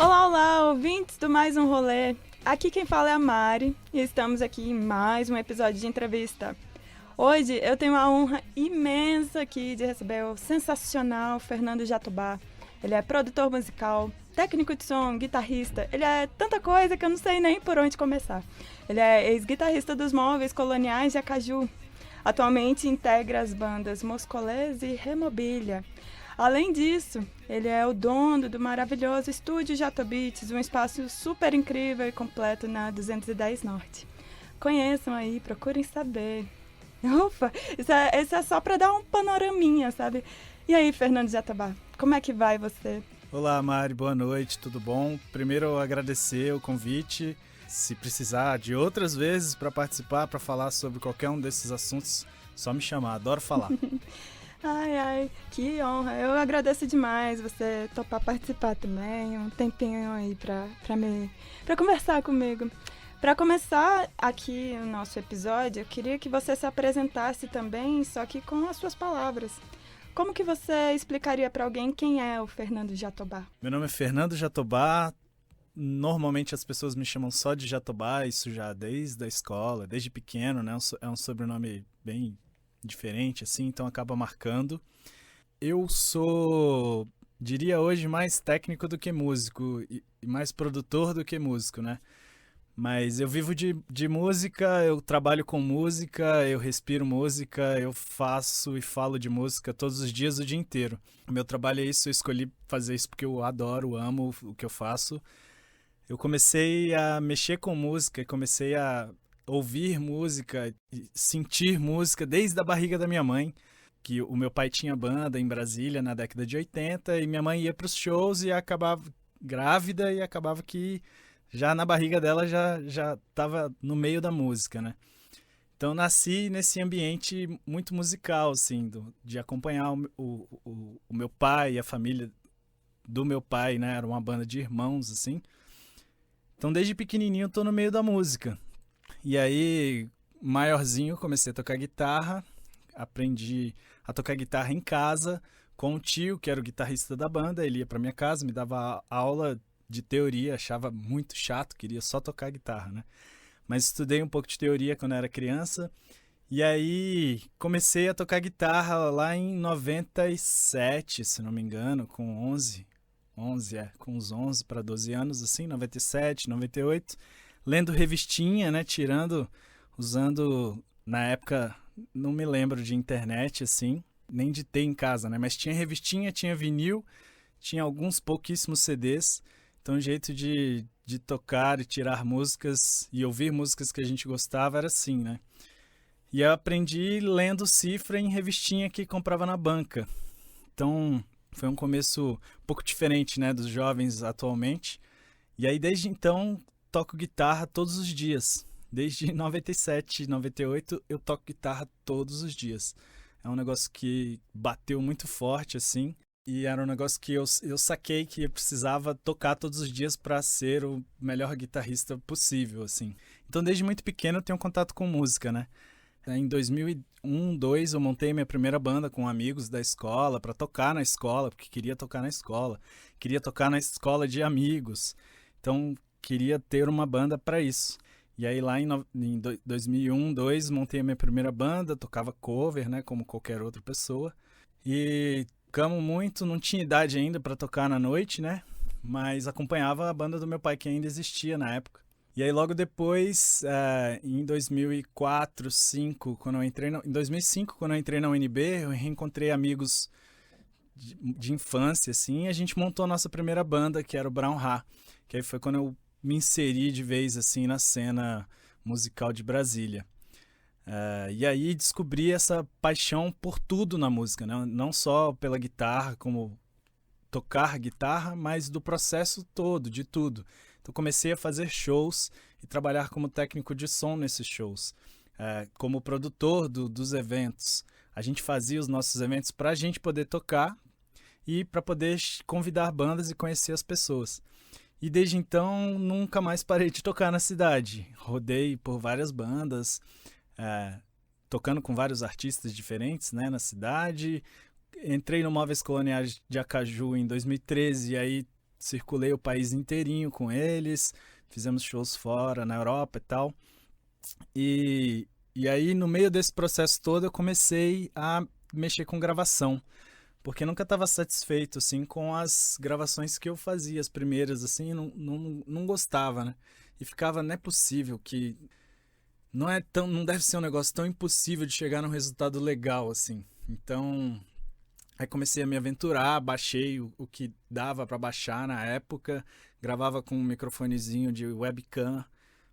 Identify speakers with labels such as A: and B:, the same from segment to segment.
A: Olá, olá, ouvintes do Mais Um Rolê. Aqui quem fala é a Mari e estamos aqui em mais um episódio de entrevista. Hoje eu tenho a honra imensa aqui de receber o sensacional Fernando Jatobá. Ele é produtor musical, técnico de som, guitarrista. Ele é tanta coisa que eu não sei nem por onde começar. Ele é ex-guitarrista dos Móveis Coloniais de Acaju. Atualmente integra as bandas Moscolês e Remobilha. Além disso, ele é o dono do maravilhoso Estúdio Jatobits, um espaço super incrível e completo na 210 Norte. Conheçam aí, procurem saber. Ufa, isso é só para dar um panoraminha, sabe? E aí, Fernando Jatobá, como é que vai você?
B: Olá, Mari, boa noite, tudo bom? Primeiro, agradecer o convite. Se precisar de outras vezes para participar, para falar sobre qualquer um desses assuntos, só me chamar, adoro falar.
A: Ai, que honra. Eu agradeço demais você topar participar também, um tempinho aí pra conversar comigo. Para começar aqui o nosso episódio, eu queria que você se apresentasse também, só que com as suas palavras. Como que você explicaria para alguém quem é o Fernando Jatobá?
B: Meu nome é Fernando Jatobá. Normalmente as pessoas me chamam só de Jatobá, isso já desde a escola, desde pequeno, né? É um sobrenome bem diferente, assim, então acaba marcando. Eu sou, diria hoje, mais técnico do que músico e mais produtor do que músico, né? Mas eu vivo de música, eu trabalho com música, eu respiro música, eu faço e falo de música todos os dias, o dia inteiro. O meu trabalho é isso, eu escolhi fazer isso porque eu adoro, amo o que eu faço. Eu comecei a mexer com música, comecei a ouvir música, sentir música desde a barriga da minha mãe, que o meu pai tinha banda em Brasília na década de 80 e minha mãe ia para os shows e acabava grávida e acabava que já na barriga dela já estava no meio da música, né? Então nasci nesse ambiente muito musical, assim, de acompanhar o meu pai e a família do meu pai, né? Era uma banda de irmãos, assim. Então desde pequenininho eu tô no meio da música. E aí, maiorzinho, comecei a tocar guitarra, aprendi a tocar guitarra em casa com o tio, que era o guitarrista da banda. Ele ia para minha casa, me dava aula de teoria, achava muito chato, queria só tocar guitarra, né? Mas estudei um pouco de teoria quando era criança. E aí comecei a tocar guitarra lá em 97, se não me engano, com 11, com uns 11 para 12 anos, assim, 97, 98. Lendo revistinha, né, usando, na época, não me lembro de internet, assim, nem de ter em casa, né, mas tinha revistinha, tinha vinil, tinha alguns pouquíssimos CDs, então o jeito de tocar e tirar músicas e ouvir músicas que a gente gostava era assim, né. E eu aprendi lendo cifra em revistinha que comprava na banca, então foi um começo um pouco diferente, né, dos jovens atualmente, e aí desde então toco guitarra todos os dias. Desde 97, 98 eu toco guitarra todos os dias. É um negócio que bateu muito forte, assim. E era um negócio que eu saquei que eu precisava tocar todos os dias para ser o melhor guitarrista possível, assim. Então desde muito pequeno eu tenho contato com música, né? Em 2001, 2002 eu montei minha primeira banda com amigos da escola para tocar na escola, porque queria tocar na escola. Queria tocar na escola de amigos. Então queria ter uma banda para isso. E aí lá em 2001, 2002, montei a minha primeira banda, tocava cover, né, como qualquer outra pessoa. E tocamos muito, não tinha idade ainda para tocar na noite, né, mas acompanhava a banda do meu pai que ainda existia na época. E aí logo depois, em 2004, 2005, em 2005, quando eu entrei na UNB, eu reencontrei amigos de infância, assim, e a gente montou a nossa primeira banda, que era o Brown Ha, que aí foi quando eu me inseri de vez assim na cena musical de Brasília. E aí descobri essa paixão por tudo na música, né? Não só pela guitarra, como tocar guitarra, mas do processo todo, de tudo. Então comecei a fazer shows e trabalhar como técnico de som nesses shows, como produtor dos eventos. A gente fazia os nossos eventos para a gente poder tocar e para poder convidar bandas e conhecer as pessoas. E desde então, nunca mais parei de tocar na cidade. Rodei por várias bandas, tocando com vários artistas diferentes, né, na cidade. Entrei no Móveis Coloniais de Acaju em 2013 e aí circulei o país inteirinho com eles, fizemos shows fora, na Europa e tal. E aí, no meio desse processo todo, eu comecei a mexer com gravação, porque eu nunca estava satisfeito, assim, com as gravações que eu fazia, as primeiras, assim, não gostava, né? E ficava, não é possível que... Não deve ser um negócio tão impossível de chegar num resultado legal, assim. Então, aí comecei a me aventurar, baixei o que dava para baixar na época, gravava com um microfonezinho de webcam,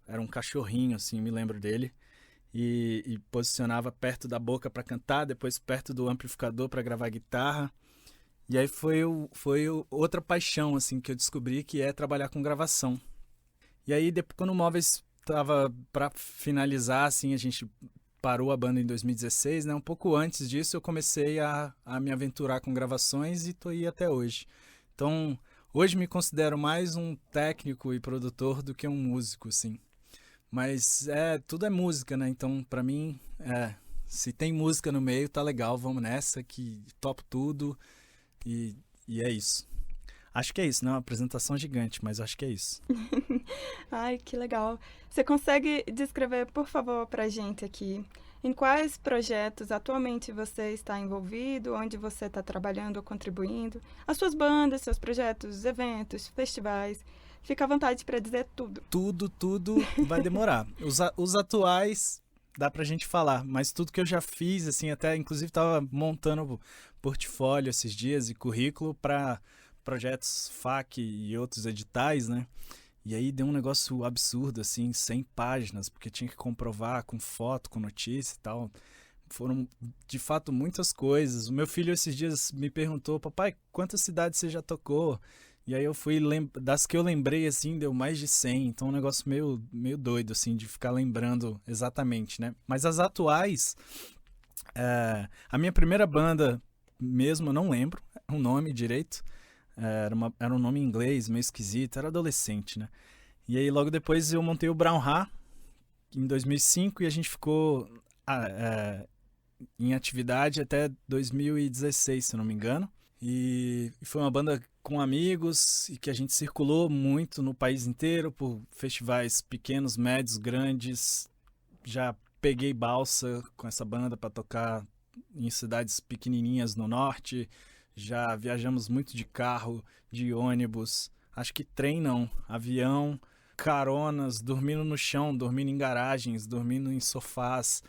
B: era um cachorrinho, assim, me lembro dele. E posicionava perto da boca para cantar, depois perto do amplificador para gravar guitarra. E aí foi outra paixão assim que eu descobri, que é trabalhar com gravação. E aí depois, quando o Móveis estava para finalizar, assim, a gente parou a banda em 2016, né? Um pouco antes disso eu comecei a me aventurar com gravações e tô aí até hoje. Então, hoje me considero mais um técnico e produtor do que um músico, assim. Mas tudo é música, né? Então, pra mim, se tem música no meio, tá legal, vamos nessa, que topo tudo e é isso. Acho que é isso, né? Uma apresentação gigante, mas acho que é isso.
A: Ai, que legal. Você consegue descrever, por favor, pra gente aqui, em quais projetos atualmente você está envolvido, onde você está trabalhando ou contribuindo, as suas bandas, seus projetos, eventos, festivais? Fica à vontade para dizer tudo.
B: Tudo vai demorar. Os atuais dá pra gente falar, mas tudo que eu já fiz, assim, até inclusive tava montando portfólio esses dias e currículo para projetos FAC e outros editais, né? E aí deu um negócio absurdo, assim, 100 páginas, porque tinha que comprovar com foto, com notícia e tal. Foram, de fato, muitas coisas. O meu filho esses dias me perguntou, papai, quantas cidades você já tocou? E aí eu fui, das que eu lembrei, assim, deu mais de 100. Então é um negócio meio doido, assim, de ficar lembrando exatamente, né? Mas as atuais, a minha primeira banda mesmo, eu não lembro o nome direito. Era um nome em inglês, meio esquisito, era adolescente, né? E aí logo depois eu montei o Brown Ha, em 2005, e a gente ficou em atividade até 2016, se eu não me engano. E foi uma banda com amigos e que a gente circulou muito no país inteiro por festivais pequenos, médios, grandes. Já peguei balsa com essa banda para tocar em cidades pequenininhas no norte. Já viajamos muito de carro, de ônibus, acho que trem não, avião, caronas, dormindo no chão, dormindo em garagens, dormindo em sofás.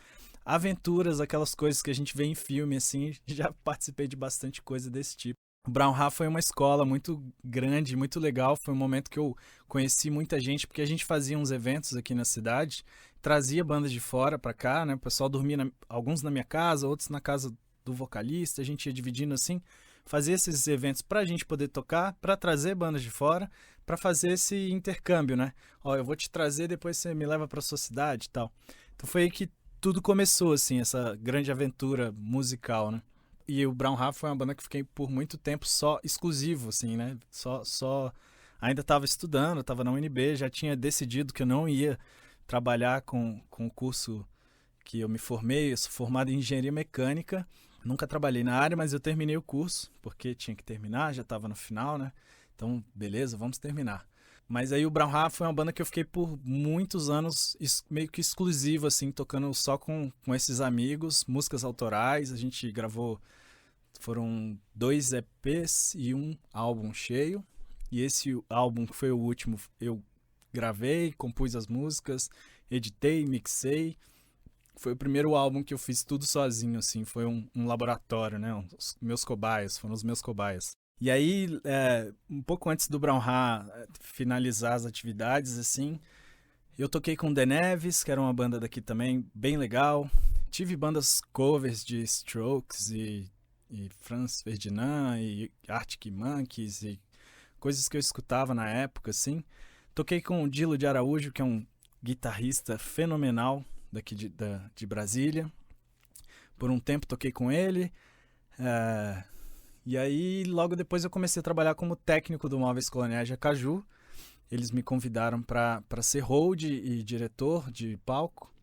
B: Aventuras, aquelas coisas que a gente vê em filme, assim, já participei de bastante coisa desse tipo. O Brown Ha foi uma escola muito grande, muito legal, foi um momento que eu conheci muita gente, porque a gente fazia uns eventos aqui na cidade, trazia bandas de fora pra cá, né, o pessoal dormia, alguns na minha casa, outros na casa do vocalista, a gente ia dividindo assim, fazia esses eventos pra gente poder tocar, pra trazer bandas de fora, pra fazer esse intercâmbio, né, ó, eu vou te trazer, depois você me leva pra sua cidade e tal. Então foi aí que tudo começou, assim, essa grande aventura musical, né? E o Brown Ha foi uma banda que fiquei por muito tempo só exclusivo, assim, né? Ainda estava estudando, estava na UNB, já tinha decidido que eu não ia trabalhar com o curso que eu me formei. Eu sou formado em engenharia mecânica, nunca trabalhei na área, mas eu terminei o curso, porque tinha que terminar, já estava no final, né? Então, beleza, vamos terminar. Mas aí o Brown Ha foi uma banda que eu fiquei por muitos anos meio que exclusivo, assim, tocando só com esses amigos, músicas autorais. A gente gravou, foram 2 EPs e um álbum cheio. E esse álbum, que foi o último, eu gravei, compus as músicas, editei, mixei. Foi o primeiro álbum que eu fiz tudo sozinho, assim, foi um laboratório, né? Os meus cobaias, foram os meus cobaias. E aí, um pouco antes do Brown Ha finalizar as atividades, assim, eu toquei com The Neves, que era uma banda daqui também, bem legal. Tive bandas covers de Strokes e Franz Ferdinand e Arctic Monkeys e coisas que eu escutava na época, assim. Toquei com o Dilo de Araújo, que é um guitarrista fenomenal daqui de Brasília. Por um tempo toquei com ele. E aí, logo depois eu comecei a trabalhar como técnico do Móveis Coloniais de Acaju. Eles me convidaram para ser hold e diretor de palco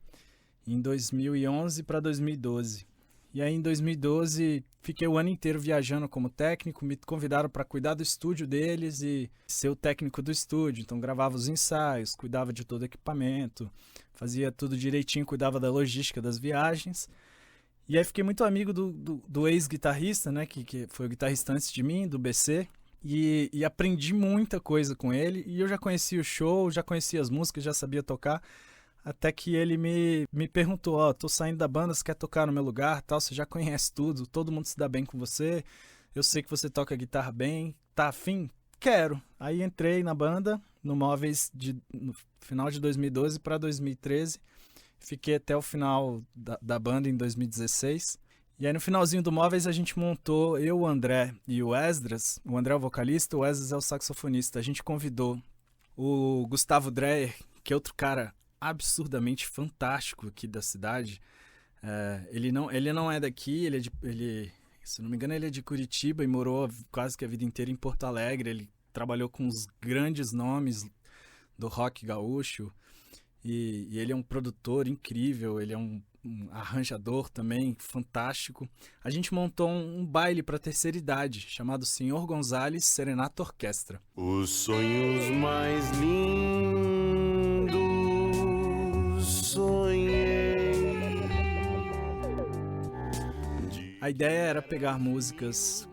B: em 2011 para 2012. E aí em 2012 fiquei o ano inteiro viajando como técnico, me convidaram para cuidar do estúdio deles e ser o técnico do estúdio. Então gravava os ensaios, cuidava de todo o equipamento, fazia tudo direitinho, cuidava da logística das viagens. E aí fiquei muito amigo do ex-guitarrista, né, que foi o guitarrista antes de mim, do BC, e aprendi muita coisa com ele. E eu já conhecia o show, já conhecia as músicas, já sabia tocar. Até que ele me perguntou, tô saindo da banda, você quer tocar no meu lugar, tal, você já conhece tudo, todo mundo se dá bem com você, eu sei que você toca guitarra bem, tá afim? Quero. Aí entrei na banda, no Móveis, no final de 2012 para 2013, fiquei até o final da banda em 2016. E aí no finalzinho do Móveis a gente montou, eu, o André e o Esdras, o André é o vocalista, o Esdras é o saxofonista, a gente convidou o Gustavo Dreyer, que é outro cara absurdamente fantástico aqui da cidade. Ele não é daqui, se não me engano ele é de Curitiba e morou quase que a vida inteira em Porto Alegre. Ele trabalhou com os grandes nomes do rock gaúcho e ele é um produtor incrível, ele é um arranjador também fantástico. A gente montou um baile para terceira idade chamado Senhor Gonzalez Serenata Orquestra.
C: Os sonhos mais lindos sonhei.
B: A ideia era pegar músicas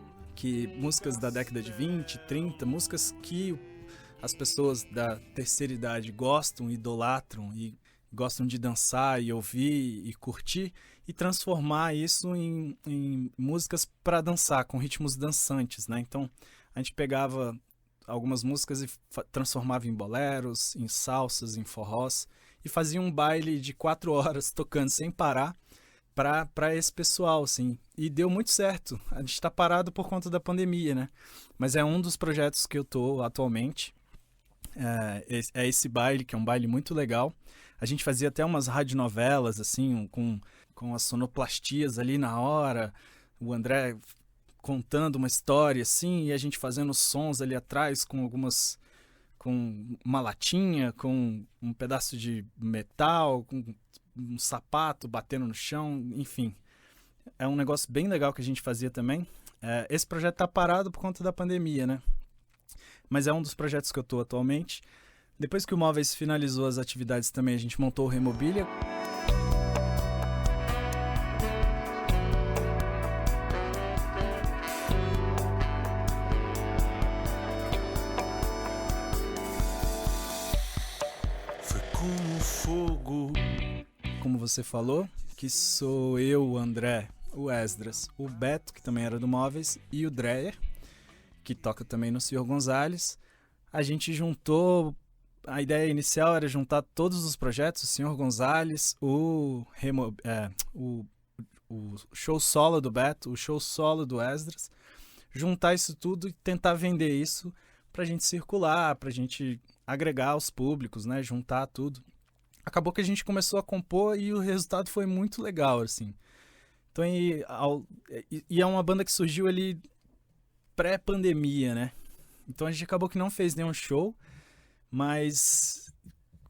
B: da década de 20, 30, músicas que as pessoas da terceira idade gostam, idolatram e gostam de dançar e ouvir e curtir, e transformar isso em músicas para dançar, com ritmos dançantes, né? Então a gente pegava algumas músicas e transformava em boleros, em salsas, em forrós, e fazia um baile de 4 horas tocando sem parar para esse pessoal, assim. E deu muito certo. A gente está parado por conta da pandemia, né? Mas é um dos projetos que eu tô atualmente. É esse baile, que é um baile muito legal. A gente fazia até umas radionovelas, assim, com as sonoplastias ali na hora. O André contando uma história, assim, e a gente fazendo sons ali atrás com uma latinha, com um pedaço de metal, com um sapato batendo no chão, enfim. É um negócio bem legal que a gente fazia também. Esse projeto tá parado por conta da pandemia, né? Mas é um dos projetos que eu tô atualmente. Depois que o Móveis finalizou as atividades também, a gente montou o Remobília.
C: Foi como fogo.
B: Como você falou, que sou eu, o André, o Esdras, o Beto, que também era do Móveis, e o Dreyer, que toca também no Senhor Gonzalez. A gente juntou, a ideia inicial era juntar todos os projetos, o Senhor Gonzalez, o show solo do Beto, o show solo do Esdras, juntar isso tudo e tentar vender isso pra gente circular, pra gente agregar aos públicos, né, juntar tudo. Acabou que a gente começou a compor e o resultado foi muito legal, assim. Então, e é uma banda que surgiu ali pré-pandemia, né? Então a gente acabou que não fez nenhum show, mas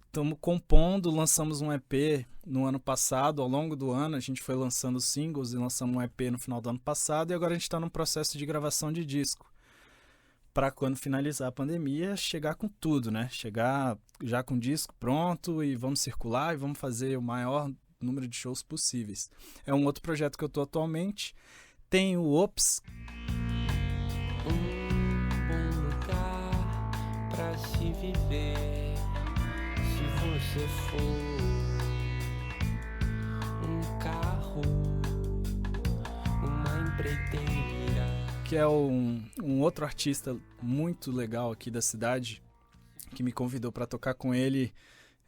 B: estamos compondo, lançamos um EP no ano passado, ao longo do ano a gente foi lançando singles e lançamos um EP no final do ano passado, e agora a gente está num processo de gravação de disco, para quando finalizar a pandemia, chegar com tudo, né? Chegar já com o disco pronto e vamos circular e vamos fazer o maior número de shows possíveis. É um outro projeto que eu tô atualmente. Tem o Ops.
C: Um bom lugar pra se viver. Se você for um carro, uma empreiteira.
B: Que é um outro artista muito legal aqui da cidade, que me convidou para tocar com ele.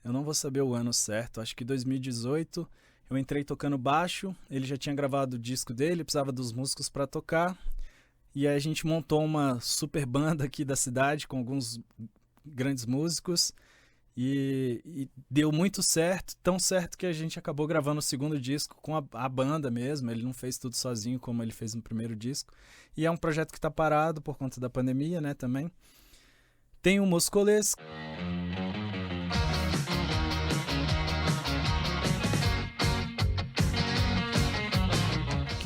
B: Eu não vou saber o ano certo, acho que 2018. Eu entrei tocando baixo, ele já tinha gravado o disco dele, precisava dos músicos para tocar. E aí a gente montou uma super banda aqui da cidade com alguns grandes músicos. E deu muito certo, tão certo que a gente acabou gravando o segundo disco com a banda mesmo. Ele não fez tudo sozinho como ele fez no primeiro disco. E é um projeto que está parado por conta da pandemia, né, também. Tem o Moscolês.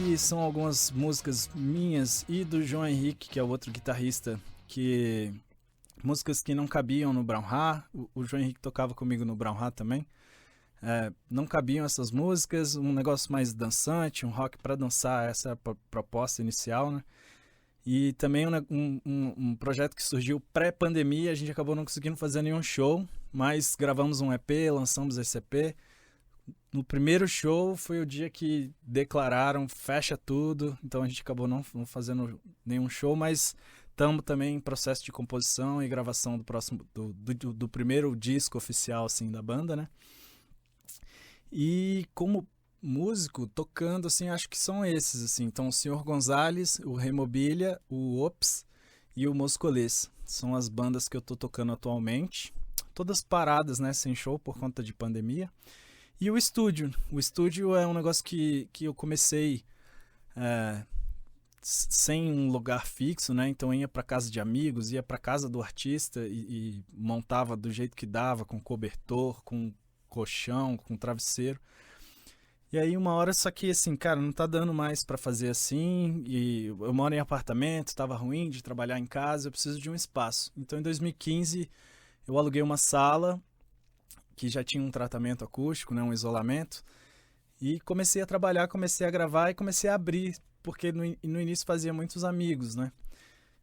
B: aqui são algumas músicas minhas e do João Henrique, que é o outro guitarrista, que músicas que não cabiam no Brown Ha. O João Henrique tocava comigo no Brown Ha também. Não cabiam essas músicas, um negócio mais dançante, um rock para dançar, essa é a proposta inicial, né? E também um projeto que surgiu pré-pandemia, a gente acabou não conseguindo fazer nenhum show, mas gravamos um EP, lançamos esse EP. No primeiro show foi o dia que declararam, fecha tudo, então a gente acabou não fazendo nenhum show, mas estamos também em processo de composição e gravação do primeiro disco oficial assim, da banda, né? E como músico, tocando, assim, acho que são esses, assim. Então, o Senhor Gonzalez, o Remobilha, o Ops e o Moscolês. São as bandas que eu tô tocando atualmente. Todas paradas, né, sem show por conta de pandemia. E o estúdio. O estúdio é um negócio que eu comecei sem um lugar fixo, né? Então, eu ia pra casa de amigos, ia pra casa do artista e montava do jeito que dava, com cobertor, com colchão, com travesseiro. E aí uma hora só que assim, cara, não tá dando mais pra fazer assim, e eu moro em apartamento, tava ruim de trabalhar em casa, eu preciso de um espaço. Então em 2015 eu aluguei uma sala que já tinha um tratamento acústico, né, um isolamento, e comecei a trabalhar, comecei a gravar e comecei a abrir, porque no início fazia muitos amigos, né?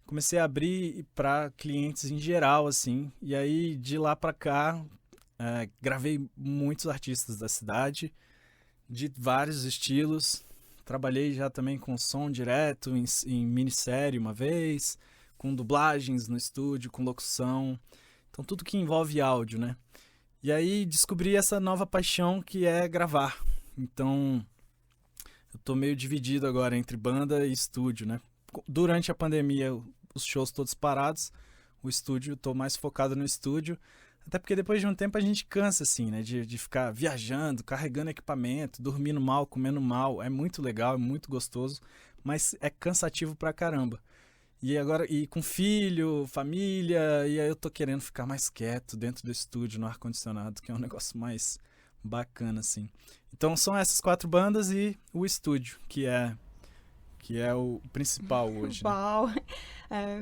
B: Comecei a abrir para clientes em geral, assim, e aí de lá pra cá gravei muitos artistas da cidade, de vários estilos. Trabalhei já também com som direto em minissérie uma vez, com dublagens no estúdio, com locução. Então tudo que envolve áudio, né? E aí descobri essa nova paixão que é gravar. Então eu tô meio dividido agora entre banda e estúdio, né? Durante a pandemia, os shows todos parados, o estúdio, eu tô mais focado no estúdio. Até porque depois de um tempo a gente cansa, assim, né? De ficar viajando, carregando equipamento, dormindo mal, comendo mal. É muito legal, é muito gostoso, mas é cansativo pra caramba. E agora, e com filho, família, e aí eu tô querendo ficar mais quieto dentro do estúdio, no ar-condicionado, que é um negócio mais bacana, assim. Então são essas 4 bandas e o estúdio, que é o principal hoje, né?
A: Uau!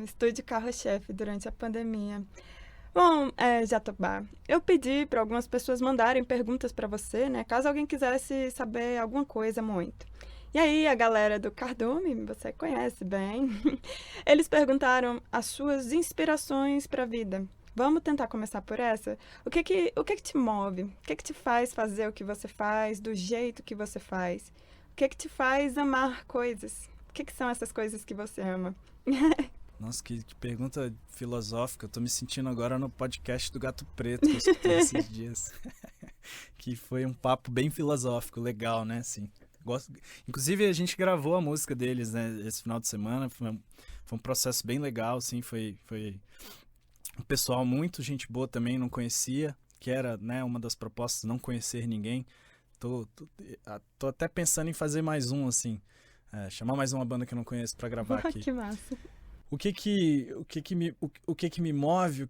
A: O estúdio carro-chefe durante a pandemia. Bom, Jatobá, eu pedi para algumas pessoas mandarem perguntas para você, né? Caso alguém quisesse saber alguma coisa muito. E aí, a galera do Cardume, você conhece bem, eles perguntaram as suas inspirações para a vida. Vamos tentar começar por essa? O que que te move? O que que te faz fazer o que você faz, do jeito que você faz? O que que te faz amar coisas? O que que são essas coisas que você ama?
B: Nossa, que pergunta filosófica. Eu tô me sentindo agora no podcast do Gato Preto que eu escutei esses dias. Que foi um papo bem filosófico, legal, né? Assim, inclusive, a gente gravou a música deles, né? Esse final de semana. Foi um processo bem legal, assim. Foi um pessoal muito gente boa também, não conhecia. Que era, né, uma das propostas, não conhecer ninguém. Tô até pensando em fazer mais um, assim. Chamar mais uma banda que eu não conheço pra gravar aqui.
A: Que massa.
B: O que que me move,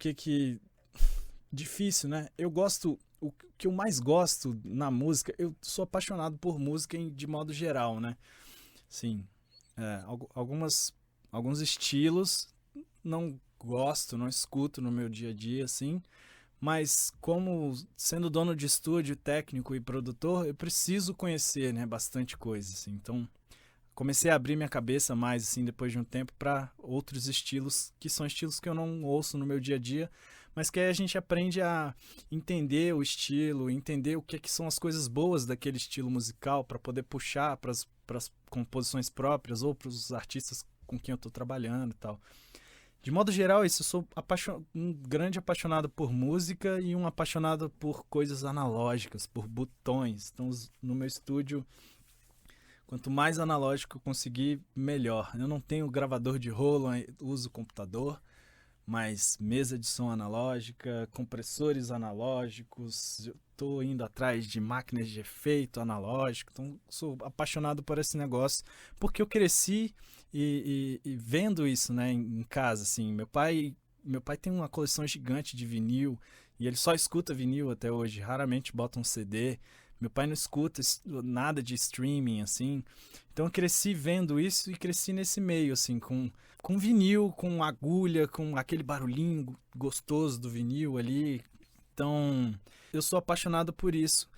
B: difícil, né? O que eu mais gosto na música, eu sou apaixonado por música de modo geral, né? Sim, alguns estilos não gosto, não escuto no meu dia a dia, assim, mas como sendo dono de estúdio, técnico e produtor, eu preciso conhecer, né, bastante coisa, assim. Então comecei a abrir minha cabeça mais, assim, depois de um tempo, para outros estilos, que são estilos que eu não ouço no meu dia a dia, mas que aí a gente aprende a entender o estilo, entender o que são as coisas boas daquele estilo musical, para poder puxar para as composições próprias ou para os artistas com quem eu estou trabalhando e tal. De modo geral, isso, eu sou um grande apaixonado por música e um apaixonado por coisas analógicas, por botões. Então, no meu estúdio, quanto mais analógico eu conseguir, melhor. Eu não tenho gravador de rolo, uso computador, mas mesa de som analógica, compressores analógicos, eu estou indo atrás de máquinas de efeito analógico, então sou apaixonado por esse negócio, porque eu cresci e vendo isso, né, em casa, assim. Meu pai tem uma coleção gigante de vinil, e ele só escuta vinil até hoje, raramente bota um CD. Meu pai não escuta nada de streaming, assim. Então eu cresci vendo isso e cresci nesse meio, assim, com vinil, com agulha, com aquele barulhinho gostoso do vinil ali. Então, eu sou apaixonado por isso.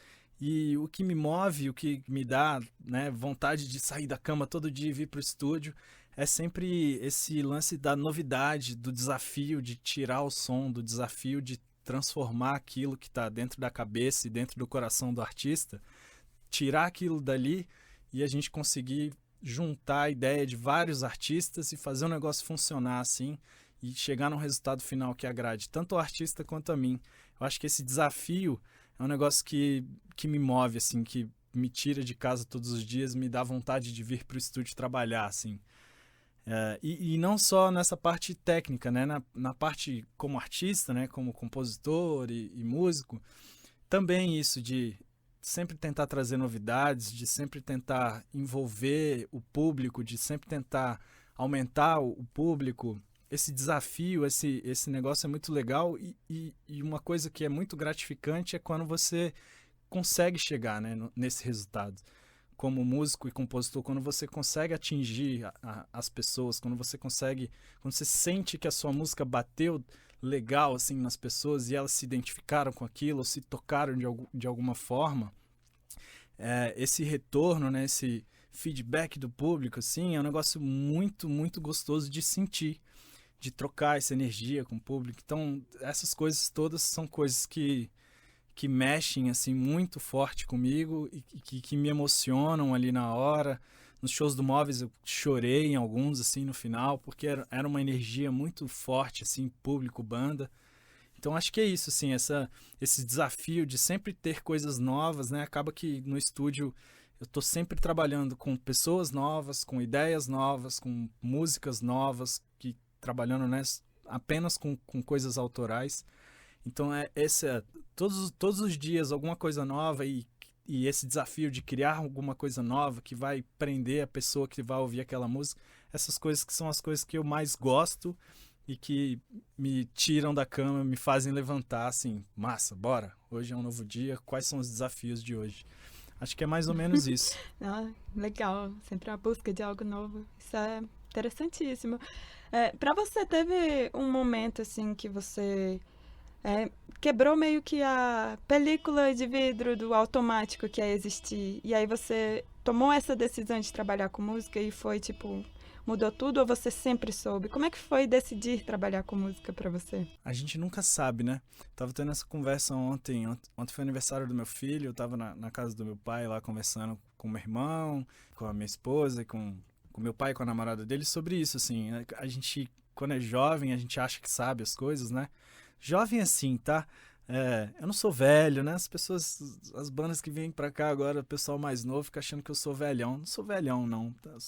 B: E o que me move, o que me dá, né, vontade de sair da cama todo dia e vir para o estúdio é sempre esse lance da novidade, do desafio de tirar o som, do desafio de transformar aquilo que está dentro da cabeça e dentro do coração do artista, tirar aquilo dali e a gente conseguir juntar a ideia de vários artistas e fazer o negócio funcionar assim e chegar num resultado final que agrade tanto o artista quanto a mim. Eu acho que esse desafio é um negócio que me move, assim, que me tira de casa todos os dias, me dá vontade de vir para o estúdio trabalhar, assim. E não só nessa parte técnica, né? Na parte como artista, né? Como compositor e músico, também isso de sempre tentar trazer novidades, de sempre tentar envolver o público, de sempre tentar aumentar o público. Esse desafio, esse negócio é muito legal e uma coisa que é muito gratificante é quando você consegue chegar, né, nesse resultado. Como músico e compositor, quando você consegue atingir as pessoas, quando você sente que a sua música bateu legal assim nas pessoas e elas se identificaram com aquilo, ou se tocaram de alguma forma, esse retorno, né, esse feedback do público, assim, é um negócio muito, muito gostoso de sentir, de trocar essa energia com o público. Então, essas coisas todas são coisas que mexem assim muito forte comigo e que me emocionam ali na hora. Nos shows do Móveis eu chorei em alguns assim no final, porque era uma energia muito forte assim, público, banda. Então acho que é isso, assim, esse desafio de sempre ter coisas novas, né? Acaba que no estúdio eu tô sempre trabalhando com pessoas novas, com ideias novas, com músicas novas, trabalhando, né, apenas com coisas autorais. Então todos os dias alguma coisa nova e esse desafio de criar alguma coisa nova que vai prender a pessoa que vai ouvir aquela música, essas coisas que são as coisas que eu mais gosto e que me tiram da cama, me fazem levantar assim, massa, bora, hoje é um novo dia, quais são os desafios de hoje? Acho que é mais ou menos isso.
A: Legal, sempre a busca de algo novo, isso é interessantíssimo. Para você, teve um momento assim que você quebrou meio que a película de vidro do automático que é existir, e aí você tomou essa decisão de trabalhar com música e foi tipo, mudou tudo, ou você sempre soube? Como é que foi decidir trabalhar com música para você?
B: A gente nunca sabe, né? Tava tendo essa conversa ontem foi aniversário do meu filho, eu tava na casa do meu pai lá conversando com o meu irmão, com a minha esposa, com meu pai e com a namorada dele sobre isso, assim. A gente, quando é jovem, a gente acha que sabe as coisas, né? Jovem assim, tá? Eu não sou velho, né? As bandas que vêm pra cá agora, o pessoal mais novo fica achando que eu sou velhão. Não sou velhão, não. Tá?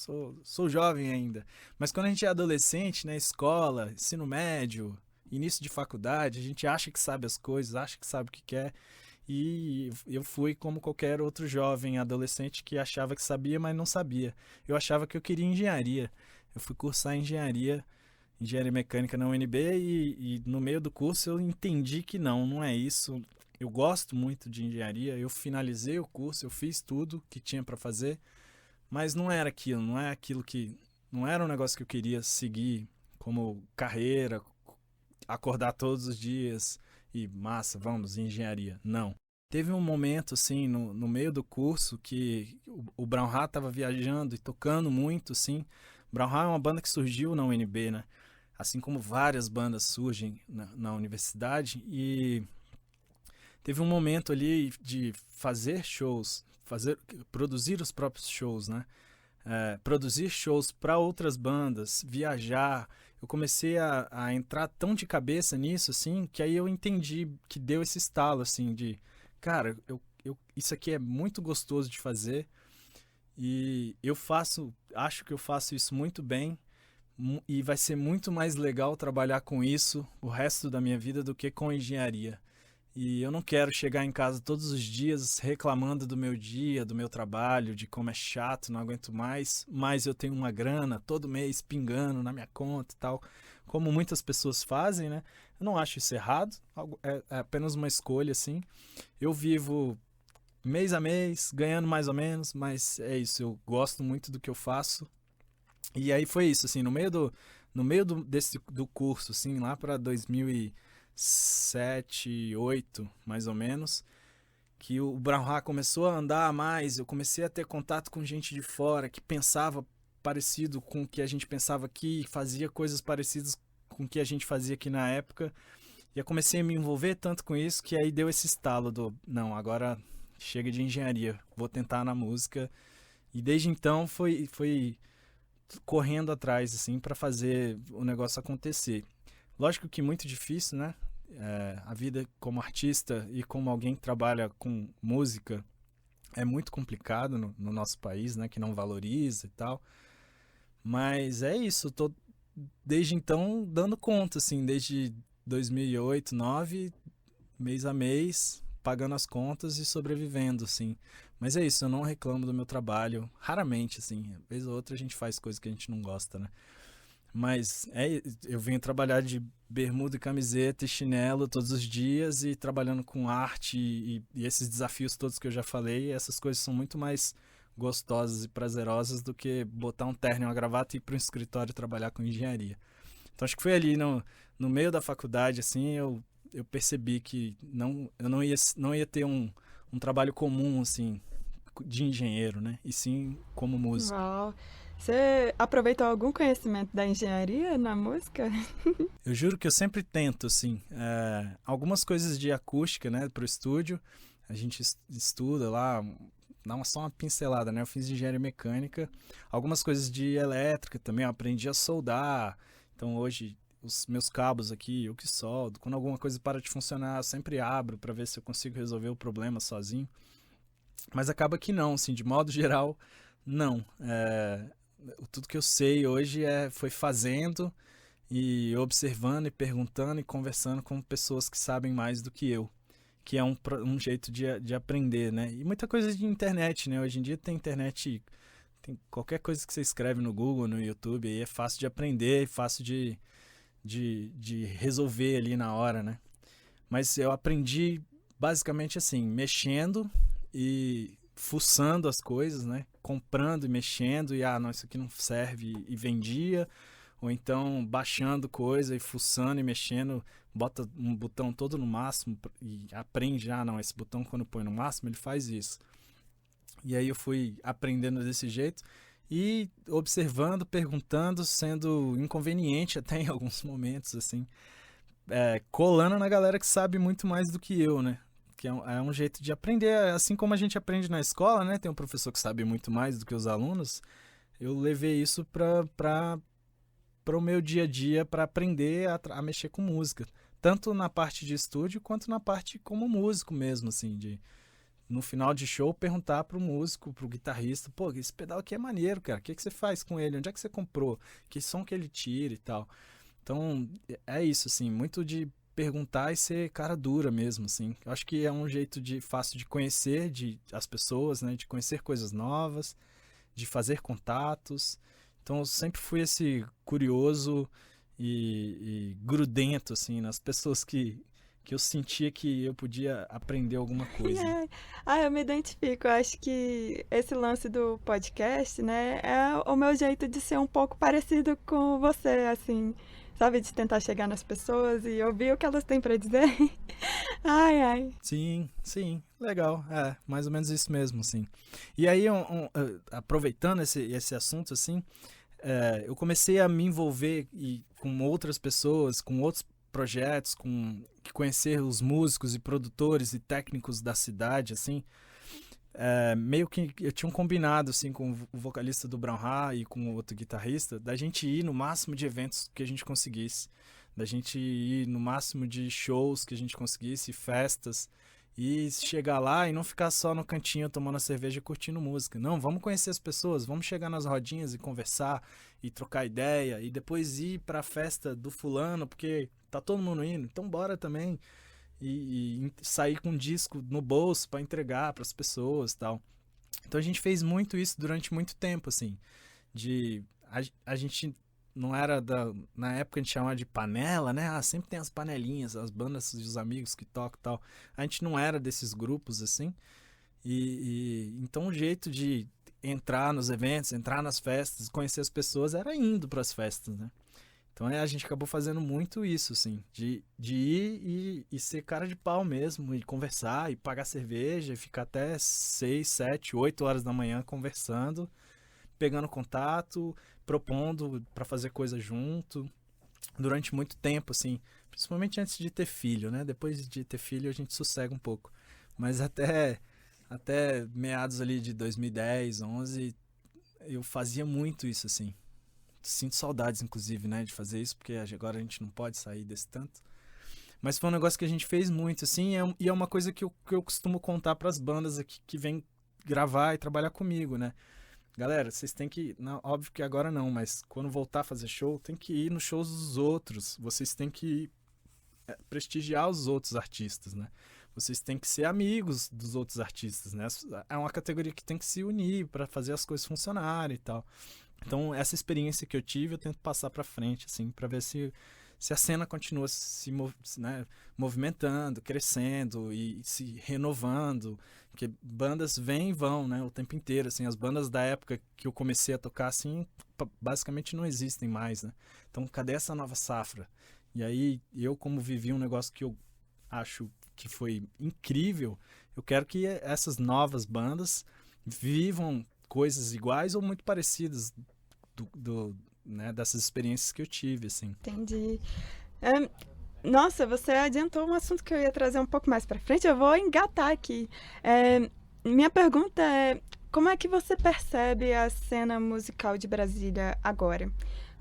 B: Sou jovem ainda. Mas quando a gente é adolescente, né? Escola, ensino médio, início de faculdade, a gente acha que sabe as coisas, acha que sabe o que quer. E eu fui como qualquer outro jovem adolescente que achava que sabia, mas não sabia. Eu achava que eu queria engenharia. Eu fui cursar engenharia mecânica na UNB e no meio do curso eu entendi que não é isso. Eu gosto muito de engenharia, eu finalizei o curso, eu fiz tudo que tinha para fazer, mas não era aquilo, não era um negócio que eu queria seguir como carreira, acordar todos os dias e massa, vamos, engenharia. Não. Teve um momento, assim, no meio do curso que o Brown Hat estava viajando e tocando muito, assim. Brown Hat é uma banda que surgiu na UNB, né? Assim como várias bandas surgem na universidade. E teve um momento ali de fazer shows, produzir os próprios shows, né? Produzir shows para outras bandas, viajar. Eu comecei a entrar tão de cabeça nisso, assim, que aí eu entendi que deu esse estalo, assim, de... Cara, isso aqui é muito gostoso de fazer e acho que eu faço isso muito bem e vai ser muito mais legal trabalhar com isso o resto da minha vida do que com engenharia. E eu não quero chegar em casa todos os dias reclamando do meu dia, do meu trabalho, de como é chato, não aguento mais, mas eu tenho uma grana todo mês pingando na minha conta e tal, como muitas pessoas fazem, né? Eu não acho isso errado, é apenas uma escolha, assim. Eu vivo mês a mês, ganhando mais ou menos, mas é isso, eu gosto muito do que eu faço. E aí foi isso, assim, no meio do curso, assim, lá para 2007, 2008, mais ou menos, que o Brahma começou a andar mais, eu comecei a ter contato com gente de fora que pensava parecido com o que a gente pensava aqui, fazia coisas parecidas com o que a gente fazia aqui na época. E eu comecei a me envolver tanto com isso que aí deu esse estalo do, não, agora chega de engenharia, vou tentar na música. E desde então foi correndo atrás, assim, para fazer o negócio acontecer. Lógico que muito difícil, né? A vida como artista e como alguém que trabalha com música é muito complicado no nosso país, né? Que não valoriza e tal. Mas é isso, eu tô desde então dando conta, assim, desde 2008, 2009, mês a mês, pagando as contas e sobrevivendo, assim. Mas é isso, eu não reclamo do meu trabalho, raramente, assim. Vez ou outra a gente faz coisas que a gente não gosta, né? Mas eu venho trabalhar de bermuda e camiseta e chinelo todos os dias e trabalhando com arte e esses desafios todos que eu já falei, essas coisas são muito mais gostosas e prazerosas do que botar um terno e uma gravata e ir para um escritório trabalhar com engenharia. Então acho que foi ali no meio da faculdade, assim, eu percebi que eu não ia ter um trabalho comum, assim, de engenheiro, né? E sim como músico.
A: Uau. Você aproveitou algum conhecimento da engenharia na música?
B: Eu juro que eu sempre tento, assim, algumas coisas de acústica, né, pro estúdio, a gente estuda lá, dá só uma pincelada, né, eu fiz engenharia mecânica, algumas coisas de elétrica também, eu aprendi a soldar, então hoje os meus cabos aqui, eu que soldo, quando alguma coisa para de funcionar, eu sempre abro para ver se eu consigo resolver o problema sozinho, mas acaba que não, assim, de modo geral, não, tudo que eu sei hoje foi fazendo e observando e perguntando e conversando com pessoas que sabem mais do que eu, que é um jeito de aprender, né? E muita coisa de internet, né? Hoje em dia tem internet, tem qualquer coisa que você escreve no Google, no YouTube, aí é fácil de aprender, fácil de resolver ali na hora, né? Mas eu aprendi basicamente assim, mexendo e fuçando as coisas, né? Comprando e mexendo e, não, isso aqui não serve e vendia. Ou então baixando coisa e fuçando e mexendo, bota um botão todo no máximo e aprende, não, esse botão quando põe no máximo ele faz isso. E aí eu fui aprendendo desse jeito e observando, perguntando, sendo inconveniente até em alguns momentos, assim, colando na galera que sabe muito mais do que eu, né? Que é um jeito de aprender, assim como a gente aprende na escola, né? Tem um professor que sabe muito mais do que os alunos. Eu levei isso para o meu dia a dia, para aprender a mexer com música. Tanto na parte de estúdio, quanto na parte como músico mesmo, assim, no final de show, perguntar pro músico, pro guitarrista, pô, esse pedal aqui é maneiro, cara, o que você faz com ele? Onde é que você comprou? Que som que ele tira e tal? Então, é isso, assim, muito de perguntar e ser cara dura mesmo, assim. Eu acho que é um jeito fácil de conhecer as pessoas, né? De conhecer coisas novas, de fazer contatos. Então eu sempre fui esse curioso e grudento, assim, nas pessoas que eu sentia que eu podia aprender alguma coisa.
A: Eu me identifico. Eu acho que esse lance do podcast, né, é o meu jeito de ser um pouco parecido com você, assim, sabe? De tentar chegar nas pessoas e ouvir o que elas têm para dizer. Ai.
B: Sim, legal. Mais ou menos isso mesmo, assim. E aí, aproveitando esse assunto, assim, eu comecei a me envolver com outras pessoas, com outros projetos, conhecer os músicos e produtores e técnicos da cidade, assim. Meio que eu tinha um combinado, assim, com o vocalista do Brahma e com o outro guitarrista, da gente ir no máximo de eventos que a gente conseguisse, da gente ir no máximo de shows que a gente conseguisse, festas, e chegar lá e não ficar só no cantinho tomando a cerveja e curtindo música. Não, vamos conhecer as pessoas, vamos chegar nas rodinhas e conversar e trocar ideia e depois ir pra festa do fulano, porque tá todo mundo indo, então bora também. E sair com um disco no bolso para entregar para as pessoas e tal. Então a gente fez muito isso durante muito tempo, assim. A gente não era na época a gente chamava de panela, né? Sempre tem as panelinhas, as bandas e os amigos que tocam e tal. A gente não era desses grupos, assim. Então o jeito de entrar nos eventos, entrar nas festas, conhecer as pessoas era indo para as festas, né? Então a gente acabou fazendo muito isso, assim, de ir e ser cara de pau mesmo, e conversar, e pagar cerveja, e ficar até 6, 7, 8 horas da manhã conversando, pegando contato, propondo para fazer coisa junto, durante muito tempo, assim, principalmente antes de ter filho, né? Depois de ter filho a gente sossega um pouco, mas até meados ali de 2010, 11, eu fazia muito isso, assim. Sinto saudades, inclusive, né, de fazer isso, porque agora a gente não pode sair desse tanto. Mas foi um negócio que a gente fez muito, assim, e é uma coisa que eu costumo contar para as bandas aqui que vêm gravar e trabalhar comigo, né? Galera, vocês têm que... Não, óbvio que agora não, mas quando voltar a fazer show, tem que ir nos shows dos outros. Vocês têm que prestigiar os outros artistas, né? Vocês têm que ser amigos dos outros artistas, né? É uma categoria que tem que se unir para fazer as coisas funcionarem e tal. Então, essa experiência que eu tive, eu tento passar para frente, assim, para ver se a cena continua se né, movimentando, crescendo e se renovando. Porque bandas vêm e vão, né, o tempo inteiro, assim. As bandas da época que eu comecei a tocar, assim, basicamente não existem mais, né? Então, cadê essa nova safra? E aí, eu como vivi um negócio que eu acho que foi incrível, eu quero que essas novas bandas vivam coisas iguais ou muito parecidas né, dessas experiências que eu tive, assim.
A: Entendi. Nossa, você adiantou um assunto que eu ia trazer um pouco mais pra frente. Eu vou engatar aqui. Minha pergunta é, como é que você percebe a cena musical de Brasília agora?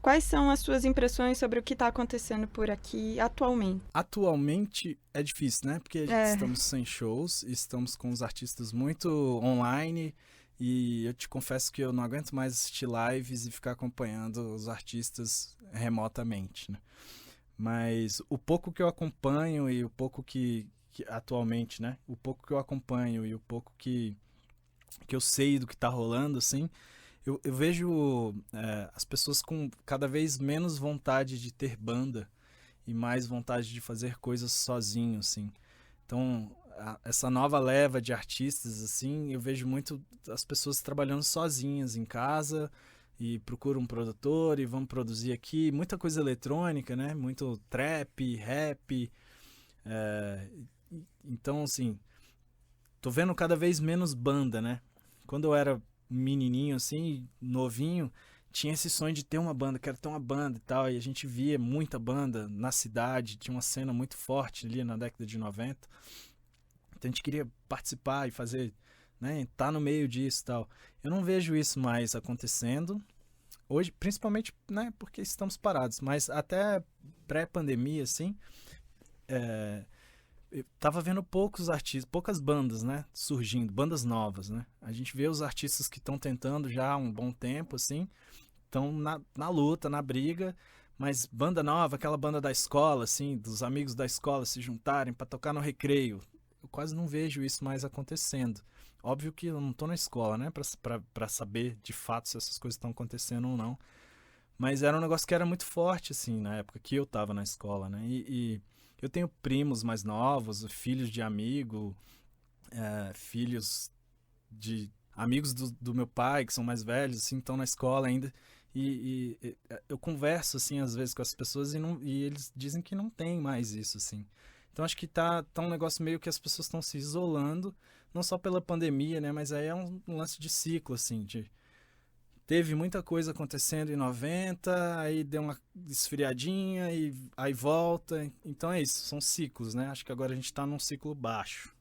A: Quais são as suas impressões sobre o que está acontecendo por aqui atualmente?
B: Atualmente é difícil, né? Porque estamos sem shows, estamos com os artistas muito online. E eu te confesso que eu não aguento mais assistir lives e ficar acompanhando os artistas remotamente, né? Mas o pouco que eu acompanho e o pouco que atualmente, né? O pouco que eu acompanho e o pouco que eu sei do que tá rolando, assim, eu vejo as pessoas com cada vez menos vontade de ter banda e mais vontade de fazer coisas sozinho, assim. Então, essa nova leva de artistas, assim, eu vejo muito as pessoas trabalhando sozinhas em casa e procuram um produtor e vão produzir aqui. Muita coisa eletrônica, né? Muito trap, rap. Então, assim, tô vendo cada vez menos banda, né? Quando eu era menininho, assim, novinho, tinha esse sonho de ter uma banda, quero ter uma banda e tal. E a gente via muita banda na cidade, tinha uma cena muito forte ali na década de 90. Então a gente queria participar e fazer, né, tá no meio disso e tal. Eu não vejo isso mais acontecendo hoje, principalmente, né, porque estamos parados. Mas até pré-pandemia, assim, eu tava vendo poucos artistas, poucas bandas, né, surgindo, bandas novas, né. A gente vê os artistas que estão tentando já há um bom tempo, assim, estão na luta, na briga. Mas banda nova, aquela banda da escola, assim, dos amigos da escola se juntarem para tocar no recreio, eu quase não vejo isso mais acontecendo. Óbvio que eu não tô na escola, né, pra saber de fato se essas coisas estão acontecendo ou não. Mas era um negócio que era muito forte, assim, na época que eu tava na escola, né. E eu tenho primos mais novos, filhos de amigo, filhos de amigos do meu pai, que são mais velhos, assim, estão na escola ainda. E eu converso, assim, às vezes com as pessoas e eles dizem que não tem mais isso, assim. Então acho que tá um negócio meio que as pessoas estão se isolando, não só pela pandemia, né? Mas aí é um lance de ciclo, assim, teve muita coisa acontecendo em 90, aí deu uma esfriadinha e aí volta. Então é isso, são ciclos, né? Acho que agora a gente tá num ciclo baixo.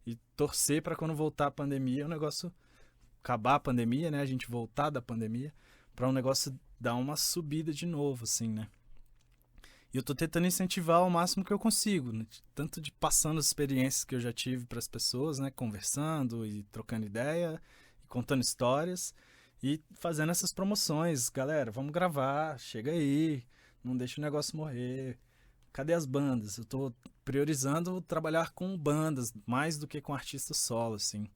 B: E torcer para quando voltar a pandemia, é um negócio acabar a pandemia, né? A gente voltar da pandemia, para um negócio dar uma subida de novo, assim, né? E eu tô tentando incentivar ao máximo que eu consigo, né? Tanto de passando as experiências que eu já tive para as pessoas, né? Conversando e trocando ideia, e contando histórias e fazendo essas promoções. Galera, vamos gravar, chega aí, não deixa o negócio morrer. Cadê as bandas? Eu tô priorizando trabalhar com bandas mais do que com artistas solo, assim,